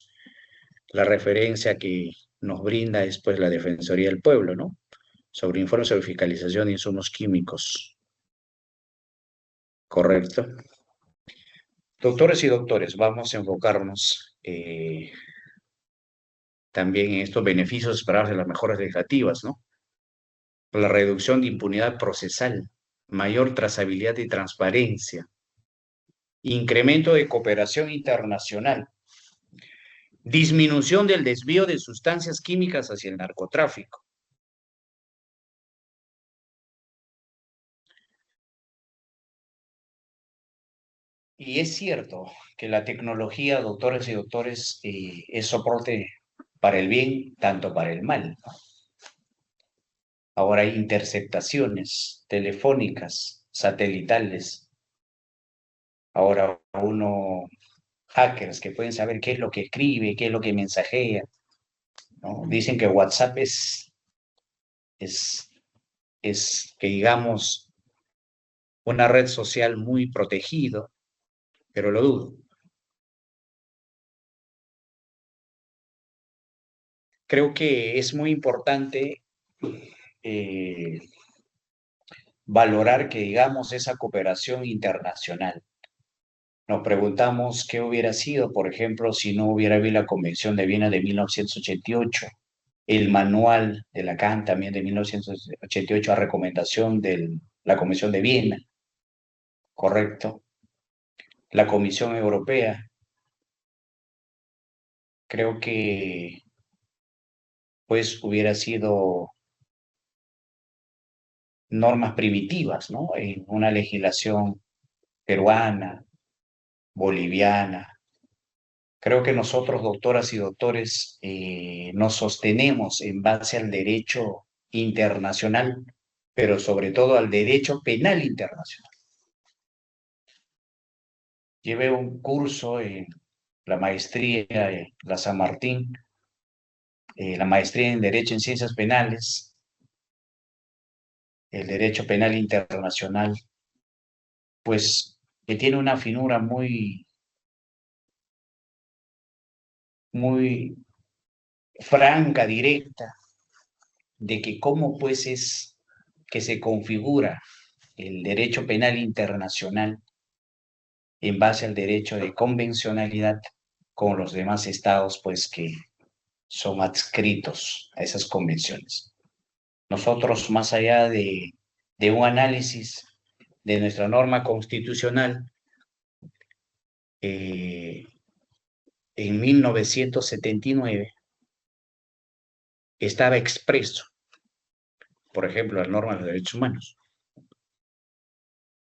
la referencia que nos brinda después la Defensoría del Pueblo, ¿no? Sobre informes sobre fiscalización de insumos químicos. ¿Correcto? Doctores y doctores, vamos a enfocarnos también en estos beneficios esperados de las mejoras legislativas, ¿no? La reducción de impunidad procesal, mayor trazabilidad y transparencia, incremento de cooperación internacional, disminución del desvío de sustancias químicas hacia el narcotráfico. Y es cierto que la tecnología, doctores y doctores, es soporte para el bien, tanto para el mal, ¿no? Ahora hay interceptaciones telefónicas, satelitales. Ahora hackers que pueden saber qué es lo que escribe, qué es lo que mensajea, ¿no? Dicen que WhatsApp es que digamos una red social muy protegido, pero lo dudo. creo que es muy importante valorar que, digamos, esa cooperación internacional. Nos preguntamos qué hubiera sido, por ejemplo, si no hubiera habido la Convención de Viena de 1988, el manual de Lacan también de 1988 a recomendación de la Convención de Viena, ¿correcto? La Comisión Europea. Creo que pues hubiera sido normas primitivas, ¿no? En una legislación peruana, boliviana. Creo que nosotros, doctoras y doctores, nos sostenemos en base al derecho internacional, pero sobre todo al derecho penal internacional. Llevé un curso en la maestría en la San Martín, la maestría en Derecho en Ciencias Penales, el Derecho Penal Internacional, pues que tiene una finura muy franca, directa, de que cómo pues es que se configura el derecho penal internacional en base al derecho de convencionalidad con los demás estados pues que son adscritos a esas convenciones. Nosotros, más allá de un análisis de nuestra norma constitucional, en 1979 estaba expreso, por ejemplo, la norma de los derechos humanos,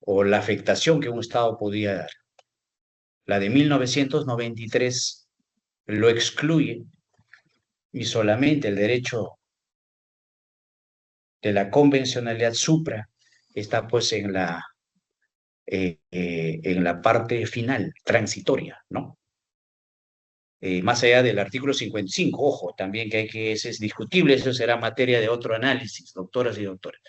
o la afectación que un Estado podía dar. La de 1993 lo excluye y solamente el derecho de la convencionalidad supra está pues en la parte final, transitoria, ¿no? Más allá del artículo 55, ojo, también que ese es discutible, eso será materia de otro análisis, doctoras y doctores.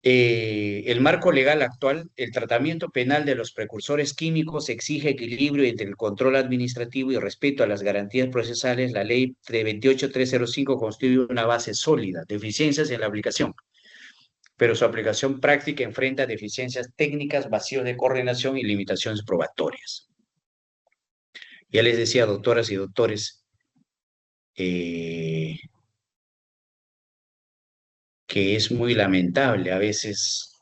El marco legal actual, el tratamiento penal de los precursores químicos exige equilibrio entre el control administrativo y respeto a las garantías procesales. La ley 28305 constituye una base sólida, deficiencias en la aplicación, pero su aplicación práctica enfrenta deficiencias técnicas, vacíos de coordinación y limitaciones probatorias. Ya les decía, doctoras y doctores, que es muy lamentable a veces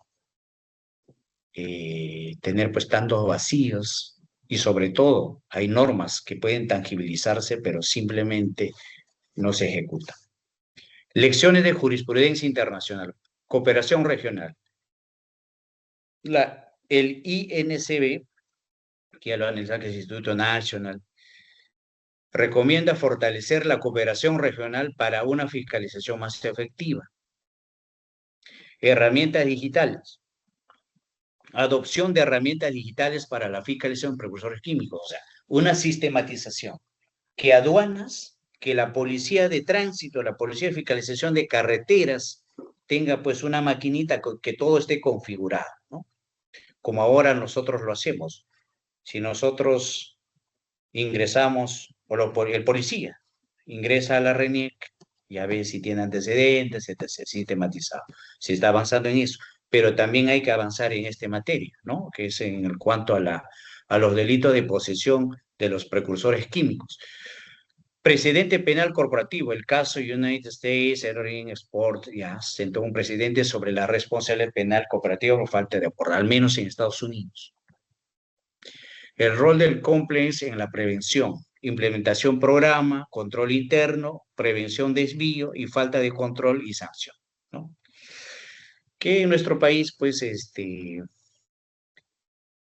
tener pues tantos vacíos y sobre todo hay normas que pueden tangibilizarse pero simplemente no se ejecutan. Lecciones de jurisprudencia internacional, cooperación regional. El INCB, que ya lo analiza, que es el Instituto Nacional, recomienda fortalecer la cooperación regional para una fiscalización más efectiva. Herramientas digitales. Adopción de herramientas digitales para la fiscalización de precursores químicos, o sea, una sistematización. Que aduanas, que la policía de tránsito, la policía de fiscalización de carreteras, tenga pues una maquinita que todo esté configurado, ¿no? Como ahora nosotros lo hacemos. Si nosotros ingresamos, o el policía ingresa a la RENIEC, ya ve si tiene antecedentes, etc., sistematizado. Se está avanzando en eso, pero también hay que avanzar en esta materia, ¿no? Que es en cuanto a los delitos de posesión de los precursores químicos. Precedente penal corporativo, el caso United States Airline Sport, ya sentó un precedente sobre la responsabilidad penal corporativa por falta de acuerdo, al menos en Estados Unidos. El rol del compliance en la prevención, implementación programa, control interno, prevención desvío y falta de control y sanción, ¿no? Que en nuestro país, pues,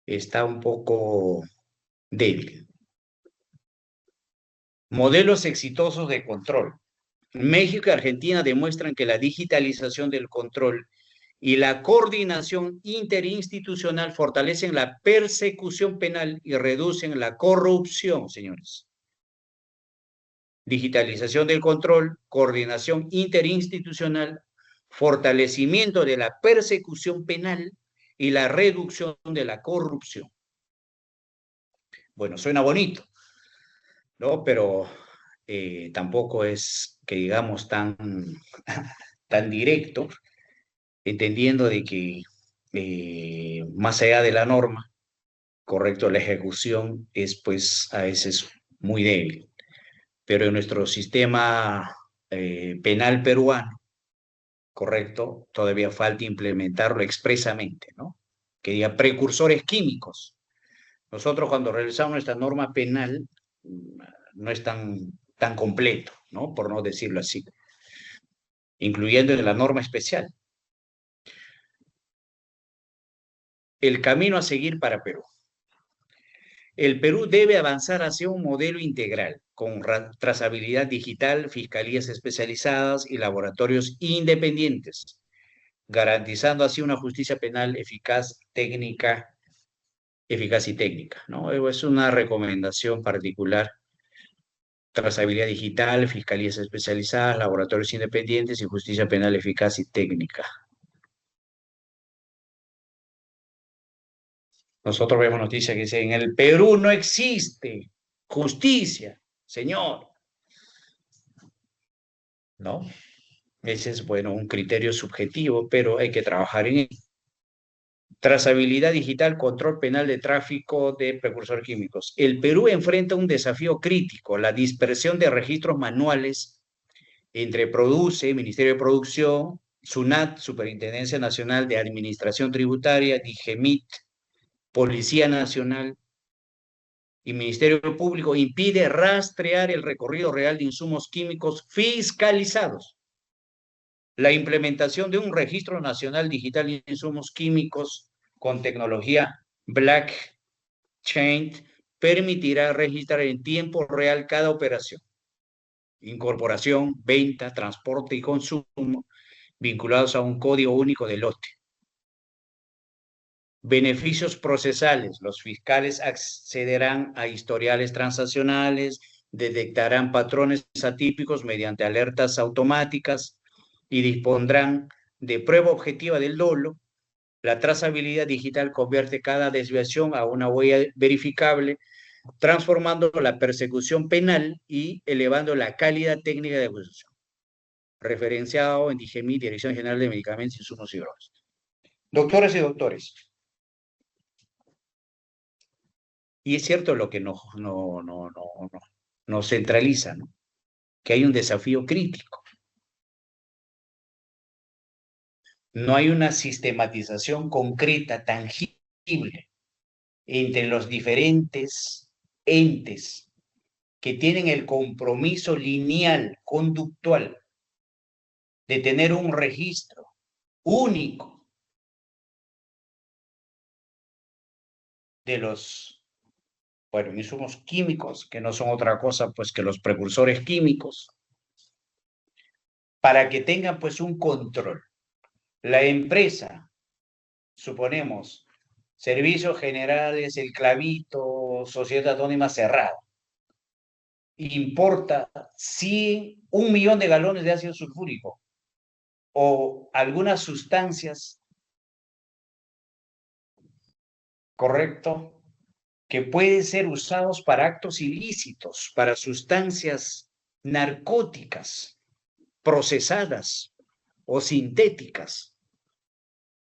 está un poco débil. Modelos exitosos de control. México y Argentina demuestran que la digitalización del control y la coordinación interinstitucional fortalecen la persecución penal y reducen la corrupción, señores. Digitalización del control, coordinación interinstitucional, fortalecimiento de la persecución penal y la reducción de la corrupción. Bueno, suena bonito, ¿no? Pero tampoco es que digamos tan, tan directo, entendiendo de que más allá de la norma, correcto, la ejecución es pues a veces muy débil. Pero en nuestro sistema penal peruano, correcto, todavía falta implementarlo expresamente, ¿no? Que diga precursores químicos. Nosotros cuando realizamos nuestra norma penal no es tan completo, ¿no? Por no decirlo así, incluyendo en la norma especial. El camino a seguir para Perú. El Perú debe avanzar hacia un modelo integral, con trazabilidad digital, fiscalías especializadas y laboratorios independientes, garantizando así una justicia penal eficaz y técnica, ¿no? Es una recomendación particular. Trazabilidad digital, fiscalías especializadas, laboratorios independientes y justicia penal eficaz y técnica. Nosotros vemos noticias que dicen, en el Perú no existe justicia, señor. ¿No? Ese es, bueno, un criterio subjetivo, pero hay que trabajar en él. Trazabilidad digital, control penal de tráfico de precursores químicos. El Perú enfrenta un desafío crítico, la dispersión de registros manuales entre PRODUCE, Ministerio de Producción, SUNAT, Superintendencia Nacional de Administración Tributaria, DIGEMIT, Policía Nacional y Ministerio Público, impide rastrear el recorrido real de insumos químicos fiscalizados. La implementación de un registro nacional digital de insumos químicos con tecnología blockchain permitirá registrar en tiempo real cada operación, incorporación, venta, transporte y consumo vinculados a un código único de lote. Beneficios procesales. Los fiscales accederán a historiales transaccionales, detectarán patrones atípicos mediante alertas automáticas y dispondrán de prueba objetiva del dolo. La trazabilidad digital convierte cada desviación a una huella verificable, transformando la persecución penal y elevando la calidad técnica de ejecución. Referenciado en DIGEMI, Dirección General de Medicamentos, Insumos y Drogas. Doctoras y doctores, y es cierto lo que nos centraliza, ¿no? Que hay un desafío crítico. No hay una sistematización concreta, tangible, entre los diferentes entes que tienen el compromiso lineal, conductual, de tener un registro único de los, bueno, insumos químicos, que no son otra cosa pues que los precursores químicos, para que tengan pues un control. La empresa, suponemos, Servicios Generales, El Clavito, Sociedad Anónima Cerrada, importa 1 millón de galones de ácido sulfúrico o algunas sustancias, correcto, que pueden ser usados para actos ilícitos, para sustancias narcóticas, procesadas o sintéticas.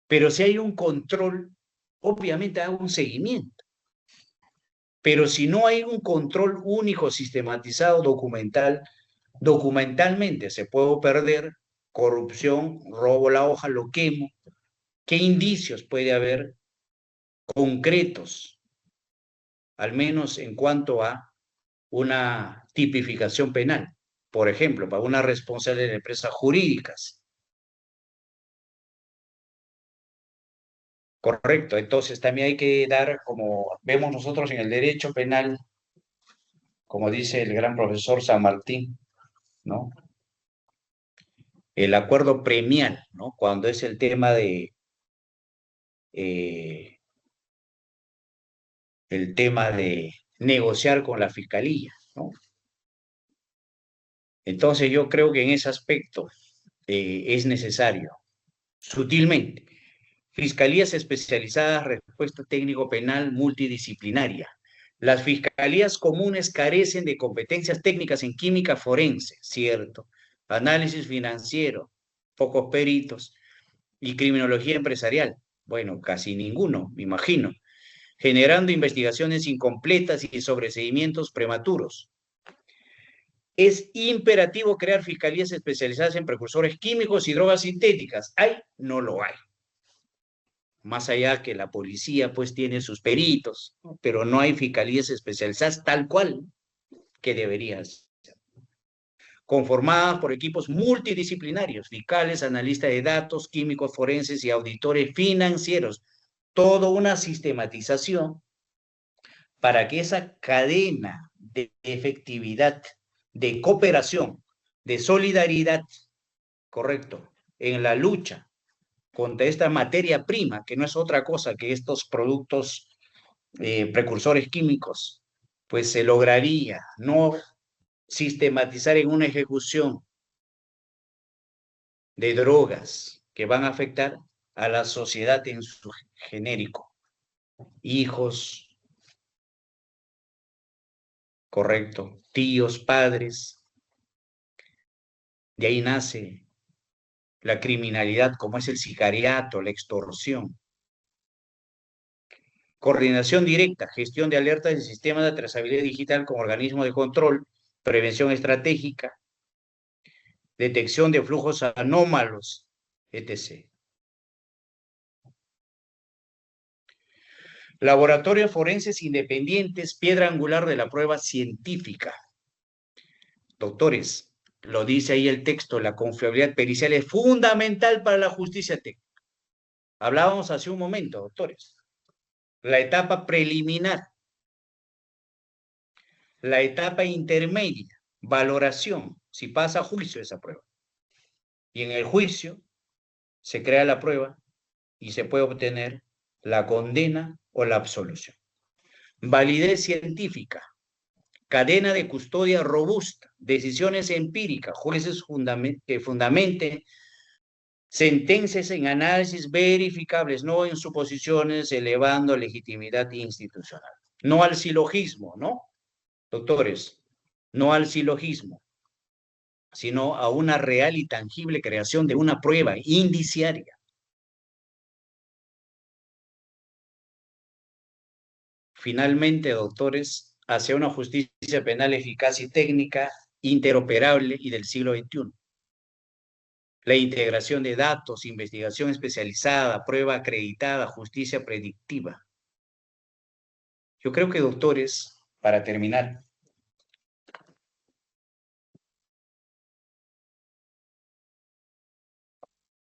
Pero si hay un control, obviamente hay un seguimiento. Pero si no hay un control único, sistematizado, documentalmente se puede perder corrupción, robo la hoja, lo quemo. ¿Qué indicios puede haber concretos, al menos en cuanto a una tipificación penal? Por ejemplo, para una responsabilidad de empresas jurídicas. Correcto, entonces también hay que dar, como vemos nosotros en el derecho penal, como dice el gran profesor San Martín, ¿no? El acuerdo premial, ¿no? Cuando es el tema de negociar con la fiscalía, ¿no? Entonces yo creo que en ese aspecto es necesario, sutilmente, fiscalías especializadas, respuesta técnico-penal multidisciplinaria, Las fiscalías comunes carecen de competencias técnicas en química forense, cierto. Análisis financiero, pocos peritos. Y criminología empresarial, bueno, casi ninguno, me imagino. Generando investigaciones incompletas y sobreseimientos prematuros. Es imperativo crear fiscalías especializadas en precursores químicos y drogas sintéticas. ¿Hay? No lo hay. Más allá que la policía pues tiene sus peritos, ¿no? Pero no hay fiscalías especializadas tal cual que deberían ser. Conformadas por equipos multidisciplinarios, fiscales, analistas de datos, químicos forenses y auditores financieros. Toda una sistematización para que esa cadena de efectividad, de cooperación, de solidaridad, correcto, en la lucha contra esta materia prima, que no es otra cosa que estos productos precursores químicos, pues se lograría no sistematizar en una ejecución de drogas que van a afectar a la sociedad en su genérico. Hijos, correcto, tíos, padres. De ahí nace la criminalidad, como es el sicariato, la extorsión. Coordinación directa, gestión de alertas del sistema de trazabilidad digital con organismos de control, prevención estratégica, detección de flujos anómalos, etc. Laboratorios forenses independientes, piedra angular de la prueba científica. Doctores, lo dice ahí el texto, la confiabilidad pericial es fundamental para la justicia técnica. Hablábamos hace un momento, doctores. La etapa preliminar, la etapa intermedia, valoración, si pasa a juicio esa prueba. Y en el juicio se crea la prueba y se puede obtener la condena o la absolución. Validez científica, cadena de custodia robusta, decisiones empíricas, jueces que fundamenten sentencias en análisis verificables, no en suposiciones, elevando legitimidad institucional. No al silogismo, ¿no? Doctores, no al silogismo, sino a una real y tangible creación de una prueba indiciaria. Finalmente, doctores, hacia una justicia penal eficaz y técnica, interoperable y del siglo XXI. La integración de datos, investigación especializada, prueba acreditada, justicia predictiva. Yo creo que, doctores, para terminar,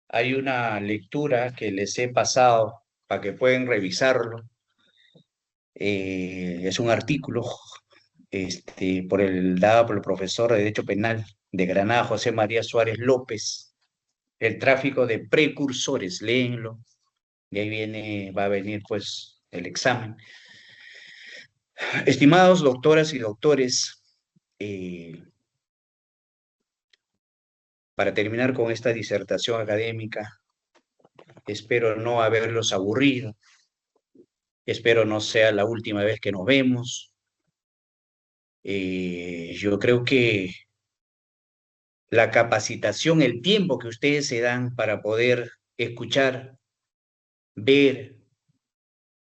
hay una lectura que les he pasado para que puedan revisarlo. Es un artículo dado por el profesor de Derecho Penal de Granada, José María Suárez López, el tráfico de precursores, léenlo, de ahí va a venir pues el examen. Estimados doctoras y doctores, para terminar con esta disertación académica, espero no haberlos aburrido, espero no sea la última vez que nos vemos. Yo creo que la capacitación, el tiempo que ustedes se dan para poder escuchar, ver,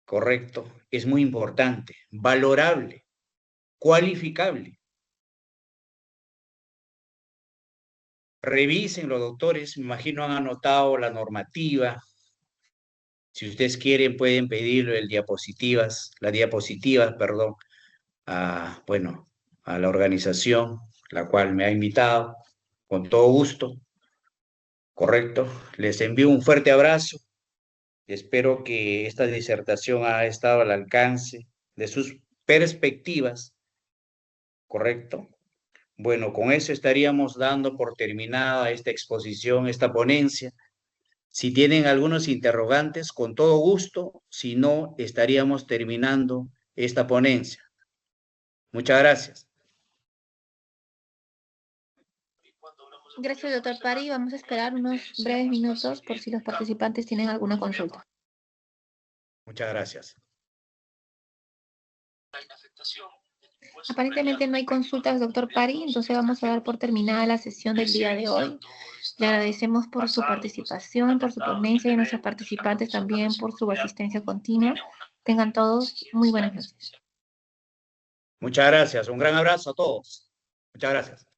correcto, es muy importante, valorable, cualificable. Revisen los doctores, me imagino han anotado la normativa. Si ustedes quieren, pueden pedirle la diapositivas, perdón, a la organización, la cual me ha invitado, con todo gusto, correcto. Les envío un fuerte abrazo. Espero que esta disertación haya estado al alcance de sus perspectivas, correcto. Bueno, con eso estaríamos dando por terminada esta exposición, esta ponencia. Si tienen algunos interrogantes, con todo gusto. Si no, estaríamos terminando esta ponencia. Muchas gracias. Gracias, doctor Pari. Vamos a esperar unos breves minutos por si los participantes tienen alguna consulta. Muchas gracias. Aparentemente no hay consultas, doctor Pari, entonces vamos a dar por terminada la sesión del día de hoy. Le agradecemos por su participación, por su ponencia y a nuestros participantes también por su asistencia continua. Tengan todos muy buenas noches. Muchas gracias. Un gran abrazo a todos. Muchas gracias.